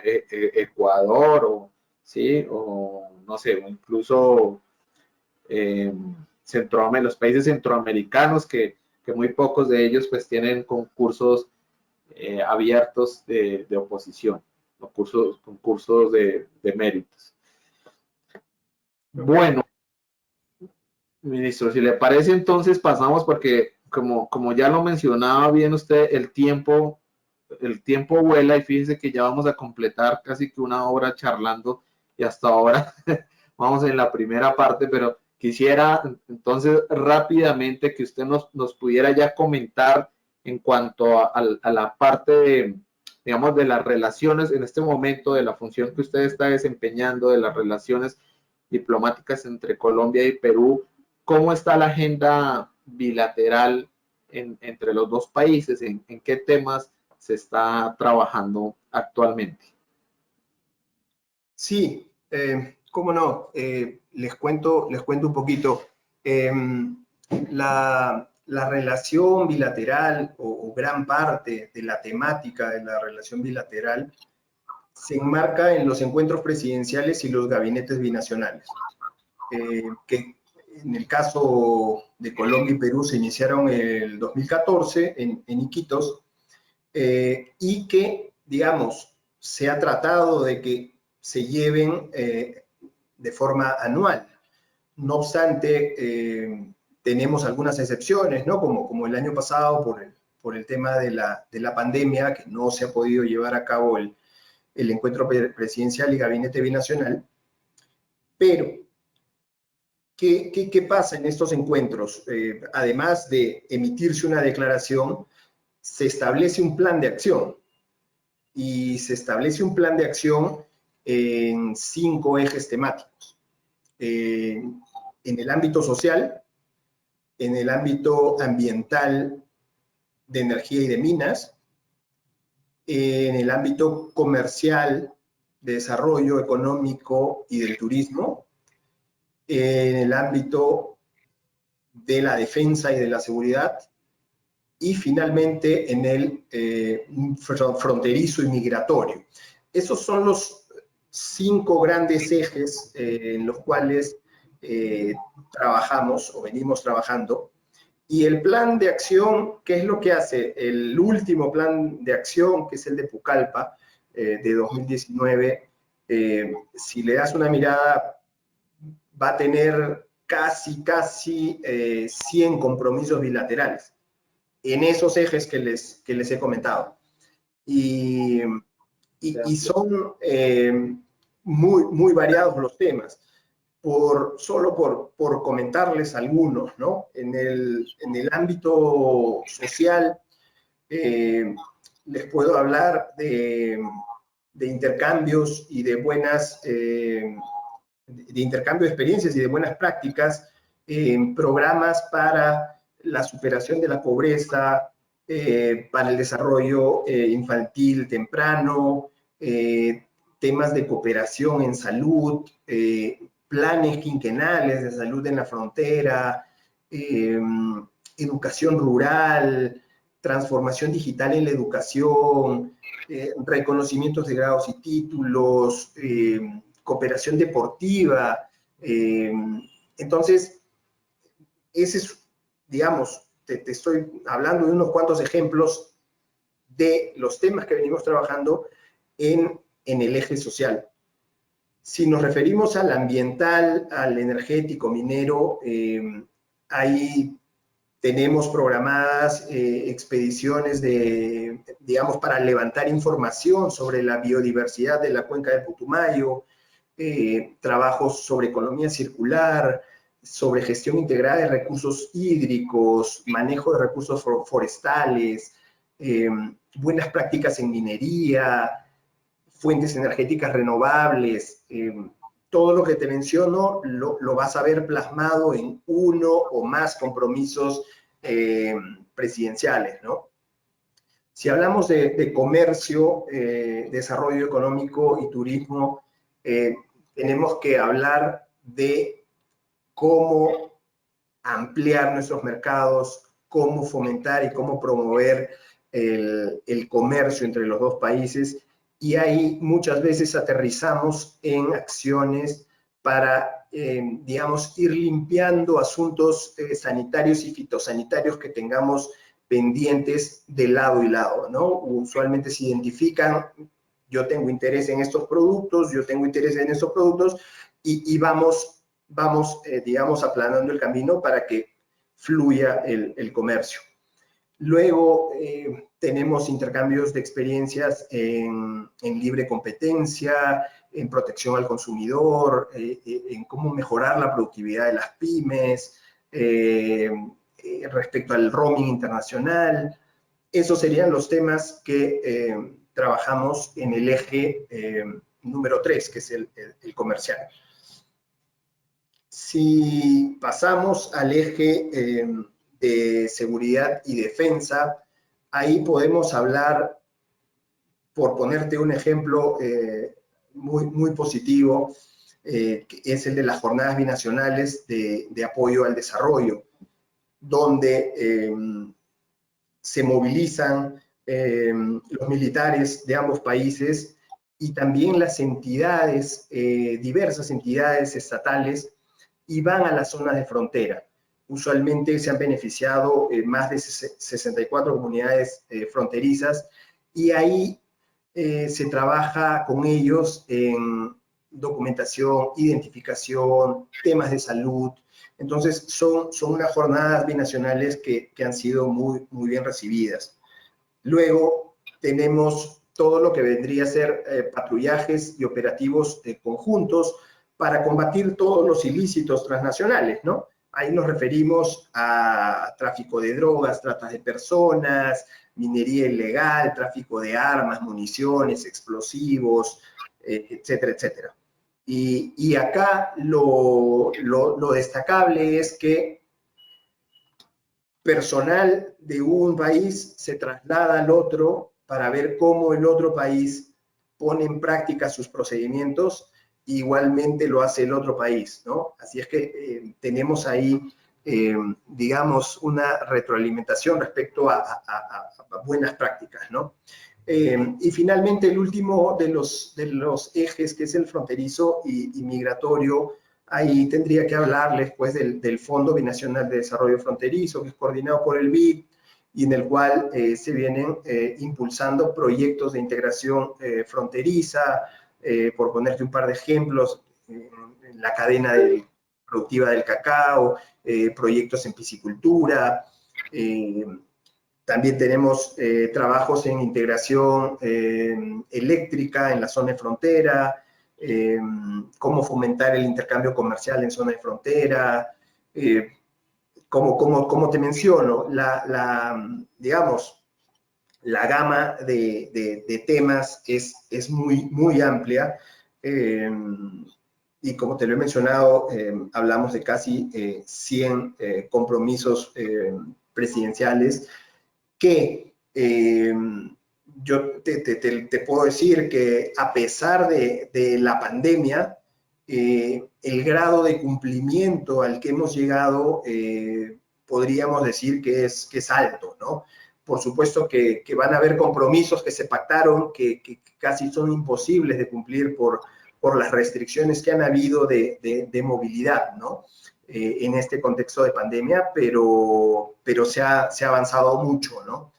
Ecuador, o, ¿sí? O no sé, o incluso los países centroamericanos, que muy pocos de ellos pues tienen concursos abiertos de oposición, concursos de méritos. Bueno, ministro, si le parece, entonces pasamos, porque como ya lo mencionaba bien usted, el tiempo el tiempo vuela y fíjense que ya vamos a completar casi que una hora charlando y hasta ahora vamos en la primera parte, pero quisiera entonces rápidamente que usted nos pudiera ya comentar en cuanto a la parte de, digamos, de las relaciones en este momento, de la función que usted está desempeñando, de las relaciones diplomáticas entre Colombia y Perú. ¿Cómo está la agenda bilateral entre los dos países? ¿En qué temas se está trabajando actualmente? Sí, cómo no, les cuento un poquito. La relación bilateral o gran parte de la temática de la relación bilateral se enmarca en los encuentros presidenciales y los gabinetes binacionales, que en el caso de Colombia y Perú se iniciaron en el 2014 en Iquitos, y que, digamos, se ha tratado de que se lleven de forma anual. No obstante, tenemos algunas excepciones, ¿no? Como el año pasado por el tema de la pandemia, que no se ha podido llevar a cabo el encuentro presidencial y gabinete binacional. Pero, ¿qué pasa en estos encuentros? Además de emitirse una declaración, se establece un plan de acción. Y se establece un plan de acción en 5 ejes temáticos. En el ámbito social, en el ámbito ambiental, de energía y de minas, en el ámbito comercial, de desarrollo económico y del turismo, en el ámbito de la defensa y de la seguridad, y finalmente en el fronterizo y migratorio. Esos son los 5 grandes ejes en los cuales trabajamos o venimos trabajando. Y el plan de acción, ¿qué es lo que hace? El último plan de acción, que es el de Pucallpa, de 2019, si le das una mirada, va a tener casi 100 compromisos bilaterales en esos ejes que les he comentado. Y son muy variados los temas. Solo por comentarles algunos, ¿no? En el ámbito social, les puedo hablar de intercambios y de intercambio de experiencias y de buenas prácticas en programas para la superación de la pobreza, para el desarrollo infantil temprano, temas de cooperación en salud, planes quinquenales de salud en la frontera, educación rural, transformación digital en la educación, reconocimientos de grados y títulos, cooperación deportiva. Entonces, ese es, digamos, te estoy hablando de unos cuantos ejemplos de los temas que venimos trabajando en el eje social. Si nos referimos al ambiental, al energético, minero, ahí tenemos programadas expediciones digamos, para levantar información sobre la biodiversidad de la cuenca del Putumayo, trabajos sobre economía circular, sobre gestión integrada de recursos hídricos, manejo de recursos forestales, buenas prácticas en minería, fuentes energéticas renovables. Todo lo que te menciono lo vas a ver plasmado en uno o más compromisos presidenciales, ¿no? Si hablamos de comercio, desarrollo económico y turismo, tenemos que hablar de cómo ampliar nuestros mercados, cómo fomentar y cómo promover el comercio entre los dos países. Y ahí muchas veces aterrizamos en acciones para, digamos, ir limpiando asuntos sanitarios y fitosanitarios que tengamos pendientes de lado y lado, ¿no? Usualmente se identifican, yo tengo interés en estos productos, yo tengo interés en estos productos, y vamos digamos, aplanando el camino para que fluya el comercio. Luego, tenemos intercambios de experiencias en libre competencia, en protección al consumidor, en cómo mejorar la productividad de las pymes, respecto al roaming internacional. Esos serían los temas que trabajamos en el eje número 3, que es el comercial. Si pasamos al eje de seguridad y defensa, ahí podemos hablar, por ponerte un ejemplo muy positivo, que es el de las jornadas binacionales de apoyo al desarrollo, donde se movilizan los militares de ambos países y también las entidades, diversas entidades estatales, y van a las zonas de frontera. Usualmente se han beneficiado más de 64 comunidades fronterizas, y ahí se trabaja con ellos en documentación, identificación, temas de salud. Entonces, son unas jornadas binacionales que han sido muy bien recibidas. Luego, tenemos todo lo que vendría a ser patrullajes y operativos conjuntos para combatir todos los ilícitos transnacionales, ¿no? Ahí nos referimos a tráfico de drogas, trata de personas, minería ilegal, tráfico de armas, municiones, explosivos, etcétera, etcétera. Y acá lo destacable es que personal de un país se traslada al otro para ver cómo el otro país pone en práctica sus procedimientos, igualmente lo hace el otro país, ¿no? Así es que tenemos ahí, digamos, una retroalimentación respecto a buenas prácticas, ¿no? Y finalmente, el último de los ejes, que es el fronterizo y migratorio, ahí tendría que hablarles pues del Fondo Binacional de Desarrollo Fronterizo, que es coordinado por el BID, y en el cual se vienen impulsando proyectos de integración fronteriza, por ponerte un par de ejemplos, en la cadena productiva del cacao, proyectos en piscicultura. También tenemos trabajos en integración eléctrica en la zona de frontera, cómo fomentar el intercambio comercial en zona de frontera, como te menciono, digamos, la gama de temas es muy amplia, y como te lo he mencionado, hablamos de casi 100 compromisos presidenciales que yo te puedo decir que, a pesar de la pandemia, el grado de cumplimiento al que hemos llegado, podríamos decir que es alto, ¿no? Por supuesto que van a haber compromisos que se pactaron que casi son imposibles de cumplir por las restricciones que han habido de movilidad, ¿no? En este contexto de pandemia, pero se ha avanzado mucho, ¿no?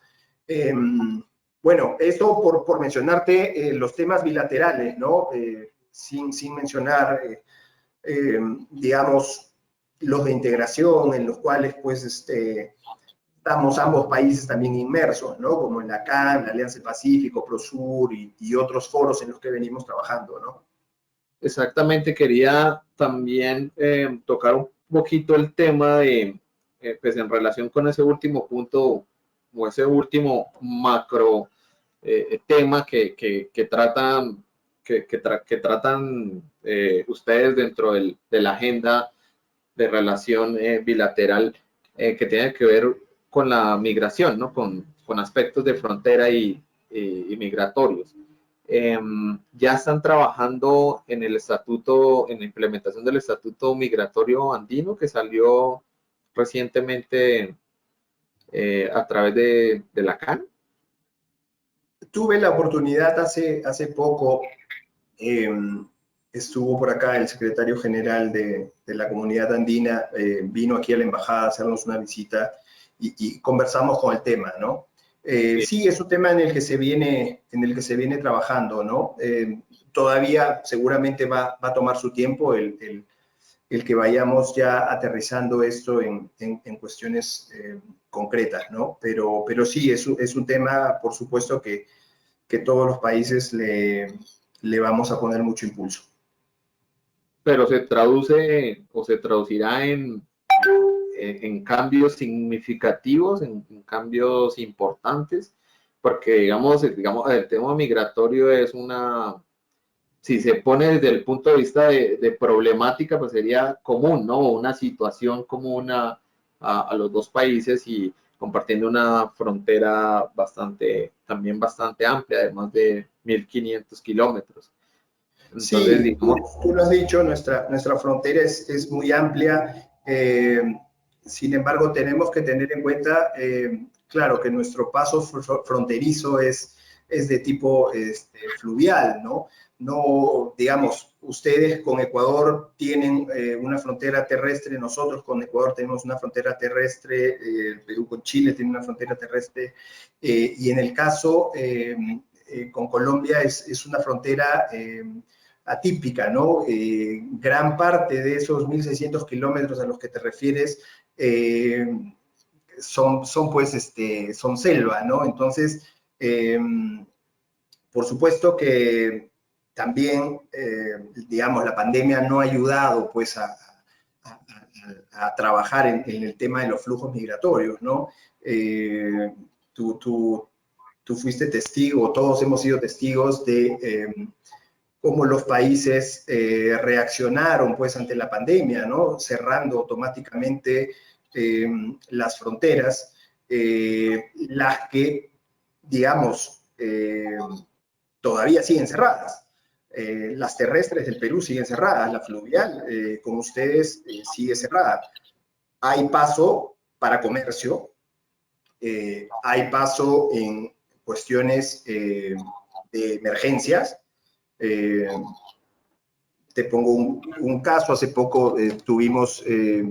Bueno, esto por mencionarte los temas bilaterales, ¿no? Sin mencionar, digamos, los de integración, en los cuales, pues, estamos ambos países también inmersos, ¿no? Como en la CAN, la Alianza del Pacífico, Prosur y otros foros en los que venimos trabajando, ¿no? Exactamente, quería también tocar un poquito el tema de, pues en relación con ese último punto, o ese último macro tema que tratan, ustedes dentro de la agenda de relación bilateral, que tiene que ver con la migración, ¿no? Con aspectos de frontera y migratorios. Ya están trabajando en el estatuto, en la implementación del estatuto migratorio andino, que salió recientemente a través de la CAN. Tuve la oportunidad hace poco, estuvo por acá el secretario general de la comunidad andina, vino aquí a la embajada a hacernos una visita y conversamos con el tema, ¿no? Sí, es un tema en el que se viene trabajando, ¿no? Todavía seguramente va a tomar su tiempo el el que vayamos ya aterrizando esto en cuestiones concretas, ¿no? Pero sí, es un tema, por supuesto, que todos los países le vamos a poner mucho impulso. Pero se traduce o se traducirá en cambios significativos, en cambios importantes, porque digamos, el tema migratorio es si se pone desde el punto de vista de problemática, pues sería común, ¿no? Una situación común a los dos países y compartiendo una frontera también bastante amplia, de más de 1.500 kilómetros. Entonces, Sí, digamos, tú lo has dicho, nuestra frontera es muy amplia. Sin embargo, tenemos que tener en cuenta, claro, que nuestro paso fronterizo es de tipo fluvial, ¿no? No, digamos, ustedes con Ecuador tienen una frontera terrestre, nosotros con Ecuador tenemos una frontera terrestre, Perú con Chile tiene una frontera terrestre, y en el caso con Colombia es una frontera atípica, ¿no? Gran parte de esos 1.600 kilómetros a los que te refieres son selva, ¿no? Entonces, por supuesto que también, digamos, la pandemia no ha ayudado, pues, a trabajar en el tema de los flujos migratorios, ¿no? Tú fuiste testigo, todos hemos sido testigos de cómo los países reaccionaron pues ante la pandemia, ¿no? Cerrando automáticamente las fronteras, las que, digamos, todavía siguen cerradas. Las terrestres del Perú siguen cerradas, la fluvial con ustedes sigue cerrada. Hay paso para comercio, hay paso en cuestiones de emergencias. Te pongo un caso, hace poco tuvimos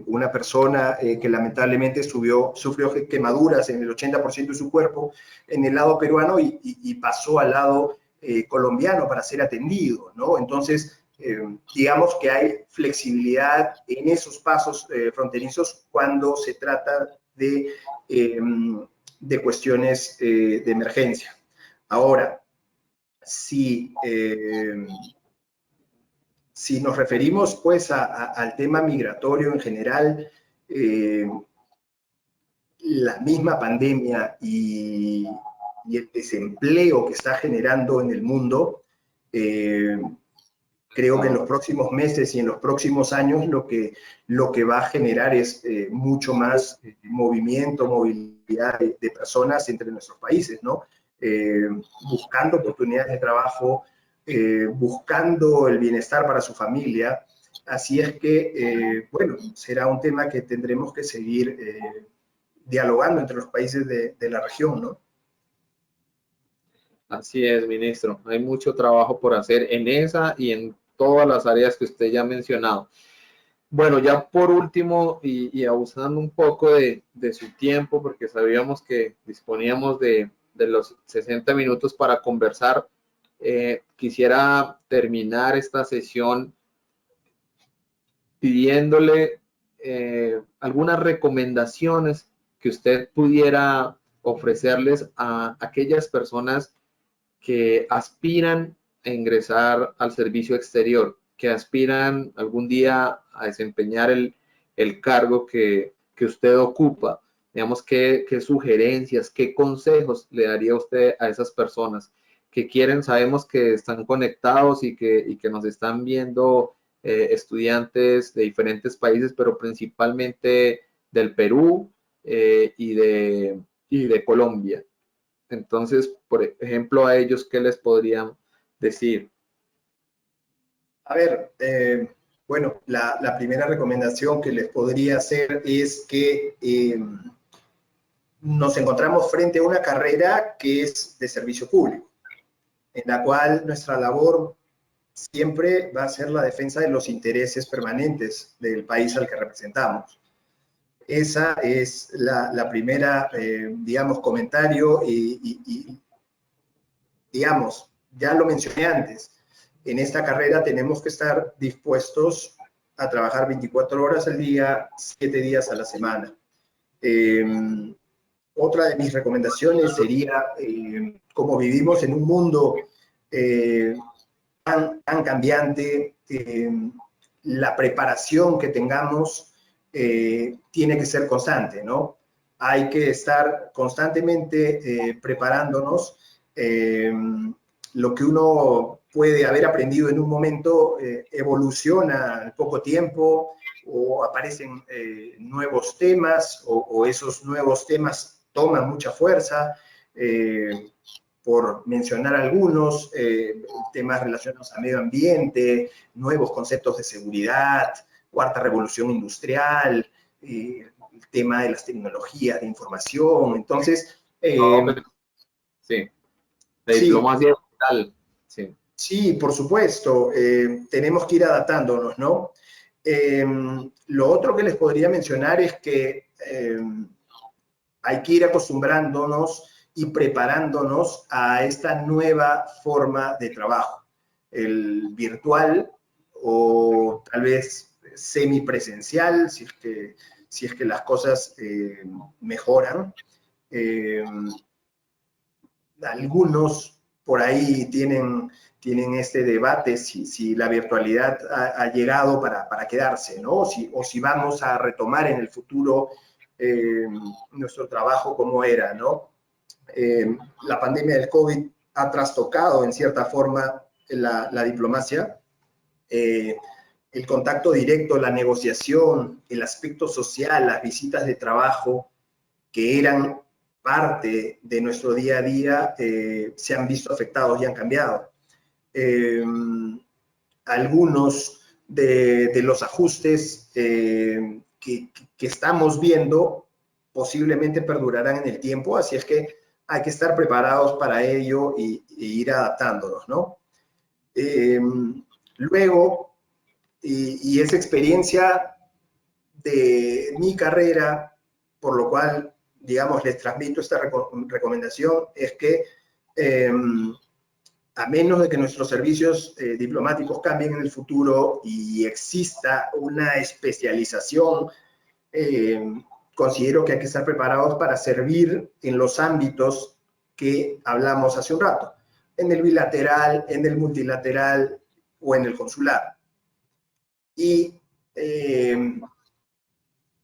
una persona que lamentablemente sufrió quemaduras en el 80% de su cuerpo en el lado peruano y pasó al lado colombiano para ser atendido, ¿no? Entonces, digamos que hay flexibilidad en esos pasos fronterizos cuando se trata de cuestiones de emergencia. Ahora, si nos referimos pues al tema migratorio en general, la misma pandemia y el desempleo que está generando en el mundo, creo que en los próximos meses y en los próximos años lo que va a generar es mucho más movilidad de personas entre nuestros países, ¿no? Buscando oportunidades de trabajo, buscando el bienestar para su familia. Así es que, bueno, será un tema que tendremos que seguir dialogando entre los países de la región, ¿no? así es, ministro. Hay mucho trabajo por hacer en esa y en todas las áreas que usted ya ha mencionado. Bueno, ya por último, y abusando un poco de su tiempo, porque sabíamos que disponíamos de los 60 minutos para conversar, quisiera terminar esta sesión pidiéndole algunas recomendaciones que usted pudiera ofrecerles a aquellas personas que aspiran a ingresar al servicio exterior, que aspiran algún día a desempeñar el cargo que usted ocupa. Digamos, ¿qué sugerencias, qué consejos le daría usted a esas personas que quieren? Sabemos que están conectados y que nos están viendo estudiantes de diferentes países, pero principalmente del Perú y de Colombia. Entonces, por ejemplo, a ellos, ¿qué les podrían decir? A ver, bueno, la primera recomendación que les podría hacer es que nos encontramos frente a una carrera que es de servicio público, en la cual nuestra labor siempre va a ser la defensa de los intereses permanentes del país al que representamos. Esa es la primera, digamos, comentario y, digamos, ya lo mencioné antes, en esta carrera tenemos que estar dispuestos a trabajar 24 horas al día, 7 días a la semana. Otra de mis recomendaciones sería, como vivimos en un mundo tan cambiante, la preparación que tengamos tiene que ser constante, ¿no? Hay que estar constantemente preparándonos. Lo que uno puede haber aprendido en un momento evoluciona al poco tiempo, o aparecen nuevos temas, o esos nuevos temas toman mucha fuerza. Por mencionar algunos, temas relacionados al medio ambiente, nuevos conceptos de seguridad, cuarta revolución industrial, el tema de las tecnologías de información. Entonces, sí, la sí, diplomacia digital, sí. Sí, por supuesto, tenemos que ir adaptándonos, ¿no? Lo otro que les podría mencionar es que hay que ir acostumbrándonos y preparándonos a esta nueva forma de trabajo, el virtual o tal vez semipresencial, si es que las cosas mejoran. Algunos por ahí tienen este debate si la virtualidad ha llegado para quedarse, ¿no? O si vamos a retomar en el futuro nuestro trabajo como era, ¿no? La pandemia del COVID ha trastocado en cierta forma la diplomacia. El contacto directo, la negociación, el aspecto social, las visitas de trabajo, que eran parte de nuestro día a día, se han visto afectados y han cambiado. Algunos de los ajustes que estamos viendo posiblemente perdurarán en el tiempo, así es que hay que estar preparados para ello e ir adaptándonos, ¿no? Luego, y esa experiencia de mi carrera, por lo cual, digamos, les transmito esta recomendación, es que a menos de que nuestros servicios diplomáticos cambien en el futuro y exista una especialización, considero que hay que estar preparados para servir en los ámbitos que hablamos hace un rato, en el bilateral, en el multilateral o en el consular. Y,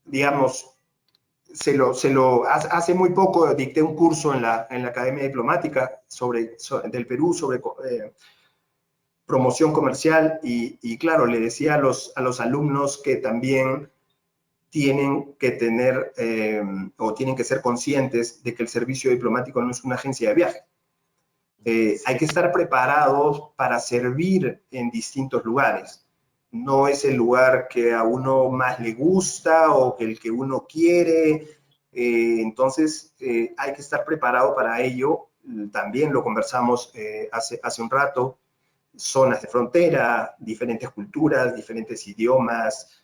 digamos, hace muy poco dicté un curso en la Academia Diplomática del Perú sobre promoción comercial y claro, le decía a los alumnos que también tienen que tener o tienen que ser conscientes de que el servicio diplomático no es una agencia de viaje. Hay que estar preparados para servir en distintos lugares. No es el lugar que a uno más le gusta o que el que uno quiere. Entonces, hay que estar preparado para ello. También lo conversamos hace un rato. Zonas de frontera, diferentes culturas, diferentes idiomas,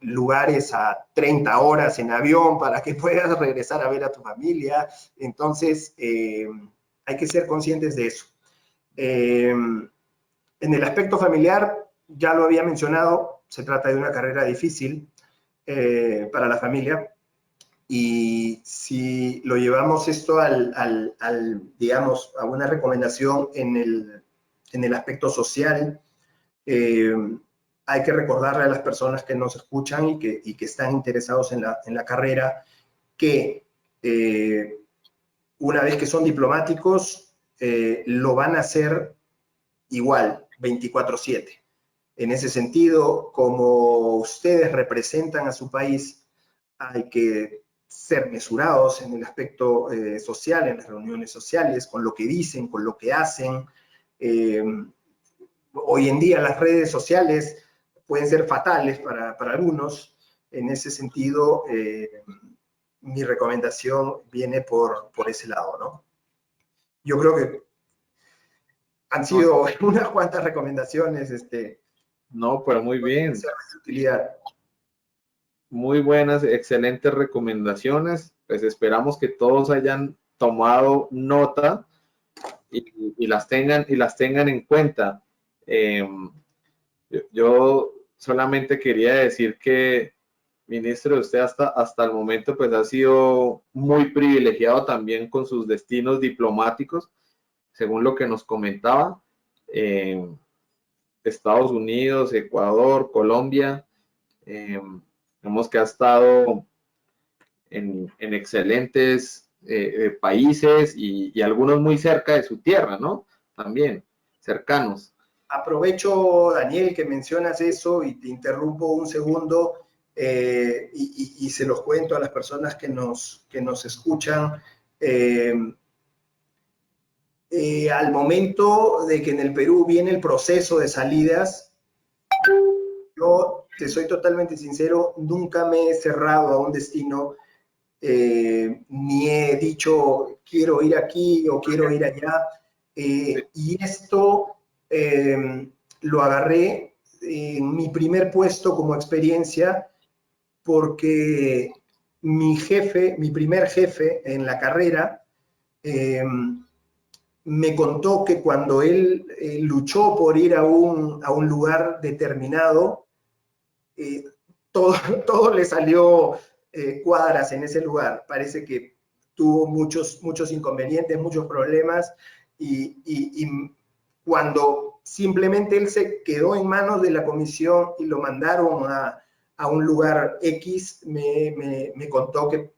lugares a 30 horas en avión para que puedas regresar a ver a tu familia. Entonces, hay que ser conscientes de eso. En el aspecto familiar, ya lo había mencionado, se trata de una carrera difícil para la familia. Y si lo llevamos esto digamos, a una recomendación en el aspecto social, hay que recordarle a las personas que nos escuchan y que están interesados en la carrera que una vez que son diplomáticos, lo van a hacer igual, 24/7. En ese sentido, como ustedes representan a su país, hay que ser mesurados en el aspecto social, en las reuniones sociales, con lo que dicen, con lo que hacen. Hoy en día las redes sociales pueden ser fatales para algunos. En ese sentido, mi recomendación viene por ese lado, ¿no? Yo creo que han sido unas cuantas recomendaciones. No, pero muy bien. De utilidad. Muy buenas, excelentes recomendaciones. Pues esperamos que todos hayan tomado nota y las tengan en cuenta. Yo solamente quería decir que, ministro, usted hasta el momento pues ha sido muy privilegiado también con sus destinos diplomáticos, según lo que nos comentaba. Estados Unidos, Ecuador, Colombia, vemos que ha estado en excelentes países y algunos muy cerca de su tierra, ¿no? También, cercanos. Aprovecho, Daniel, que mencionas eso y te interrumpo un segundo y se los cuento a las personas que nos escuchan. Al momento de que en el Perú viene el proceso de salidas, yo te soy totalmente sincero, nunca me he cerrado a un destino, ni he dicho quiero ir aquí o quiero ir allá. Y esto lo agarré en mi primer puesto como experiencia porque mi jefe, mi primer jefe en la carrera, me contó que cuando él luchó por ir a un lugar determinado, todo, todo le salió cuadras en ese lugar. Parece que tuvo muchos inconvenientes, muchos problemas, y cuando simplemente él se quedó en manos de la comisión y lo mandaron a un lugar X, me contó que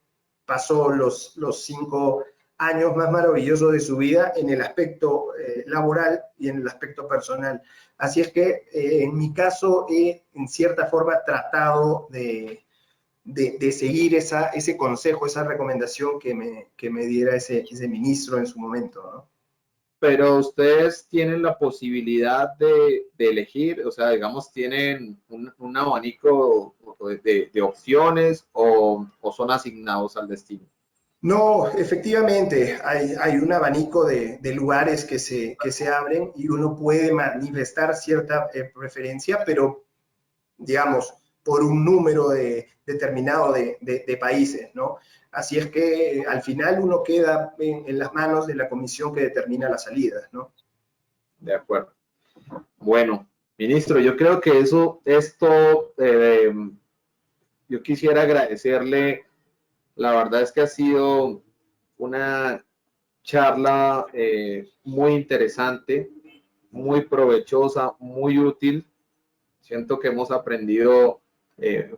pasó los 5 años más maravillosos de su vida en el aspecto laboral y en el aspecto personal. Así es que en mi caso he en cierta forma tratado de seguir ese consejo, esa recomendación que me diera ese ministro en su momento, ¿no? Pero ustedes tienen la posibilidad de elegir, o sea, digamos, tienen un abanico de opciones o son asignados al destino. No, efectivamente, hay un abanico de lugares que se abren y uno puede manifestar cierta preferencia, pero digamos, por un número determinado de países, ¿no? Así es que al final uno queda en las manos de la comisión que determina las salidas, ¿no? De acuerdo. Bueno, ministro, yo creo que yo quisiera agradecerle, la verdad es que ha sido una charla muy interesante, muy provechosa, muy útil. Siento que hemos aprendido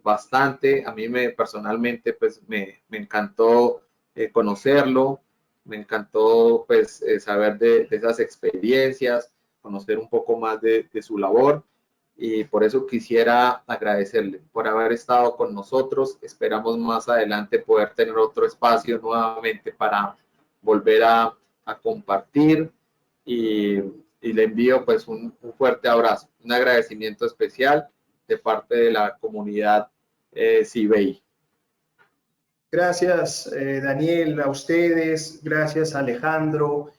bastante. A mí personalmente pues me encantó conocerlo, me encantó pues saber de esas experiencias, conocer un poco más de su labor, y por eso quisiera agradecerle por haber estado con nosotros. Esperamos más adelante poder tener otro espacio nuevamente para volver a compartir, y le envío pues un fuerte abrazo, un agradecimiento especial de parte de la comunidad CIBEI. Gracias, Daniel, a ustedes, gracias, Alejandro.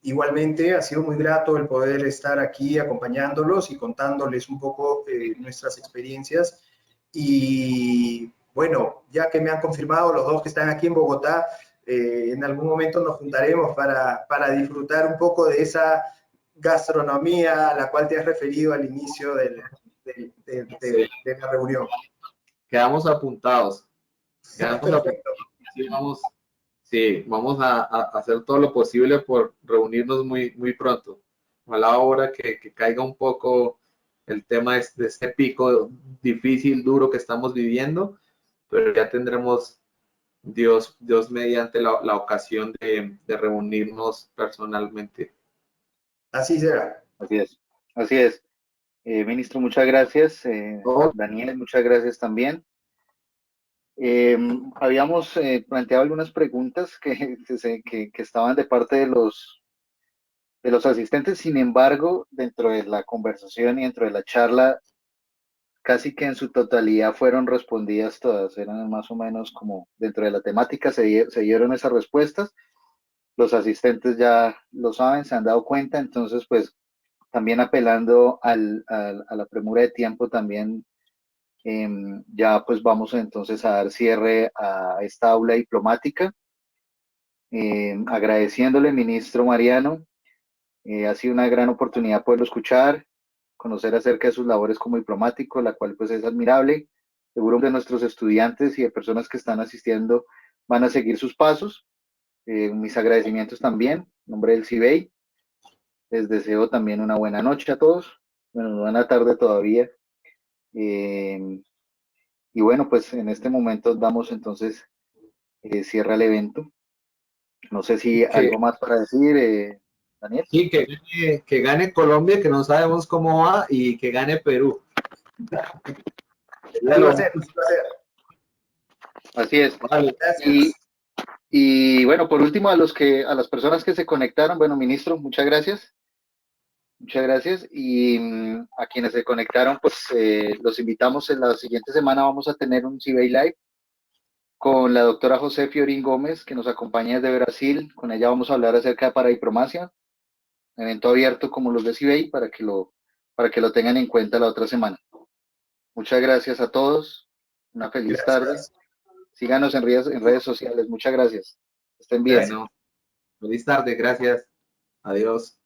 Igualmente, ha sido muy grato el poder estar aquí acompañándolos y contándoles un poco nuestras experiencias. Y bueno, ya que me han confirmado los dos que están aquí en Bogotá, en algún momento nos juntaremos para disfrutar un poco de esa gastronomía a la cual te has referido al inicio de la reunión. Quedamos apuntados. Perfecto. Vamos a hacer todo lo posible por reunirnos muy pronto. Ojalá ahora que caiga un poco el tema de este pico difícil, duro que estamos viviendo, pero ya tendremos Dios mediante la ocasión de reunirnos personalmente. Así será. Así es, así es. Ministro, muchas gracias. Daniel, muchas gracias también. Habíamos planteado algunas preguntas que estaban de parte de los asistentes. Sin embargo, dentro de la conversación y dentro de la charla, casi que en su totalidad fueron respondidas todas. Eran más o menos como dentro de la temática se dieron esas respuestas. Los asistentes ya lo saben, se han dado cuenta. Entonces, pues también apelando a la premura de tiempo, también ya pues vamos entonces a dar cierre a esta aula diplomática. Agradeciéndole, ministro Mariano, ha sido una gran oportunidad poderlo escuchar, conocer acerca de sus labores como diplomático, la cual pues es admirable. Seguro de nuestros estudiantes y de personas que están asistiendo van a seguir sus pasos. Mis agradecimientos también, en nombre del CIBEI. Les deseo también una buena noche a todos, bueno, una buena tarde todavía. Y bueno, pues en este momento damos entonces cierre al evento. No sé si Que, algo más para decir, Daniel. sí, que gane Colombia, que no sabemos cómo va, y que gane Perú. Sería Así va a lo ser, así va a ser. Así es. vale. Y, Gracias. y bueno, por último, a las personas que se conectaron, bueno, ministro, muchas gracias. Muchas gracias. Y a quienes se conectaron, pues los invitamos en la siguiente semana. Vamos a tener un CIBEI Live con la doctora José Fiorín Gómez, que nos acompaña desde Brasil. Con ella vamos a hablar acerca de paradiplomacia, evento abierto como los de CIBEI, para que lo tengan en cuenta la otra semana. Muchas gracias a todos. Una feliz tarde. Gracias. Síganos en redes sociales. Muchas gracias. Estén bien. Gracias. Bueno, feliz tarde, gracias. Adiós.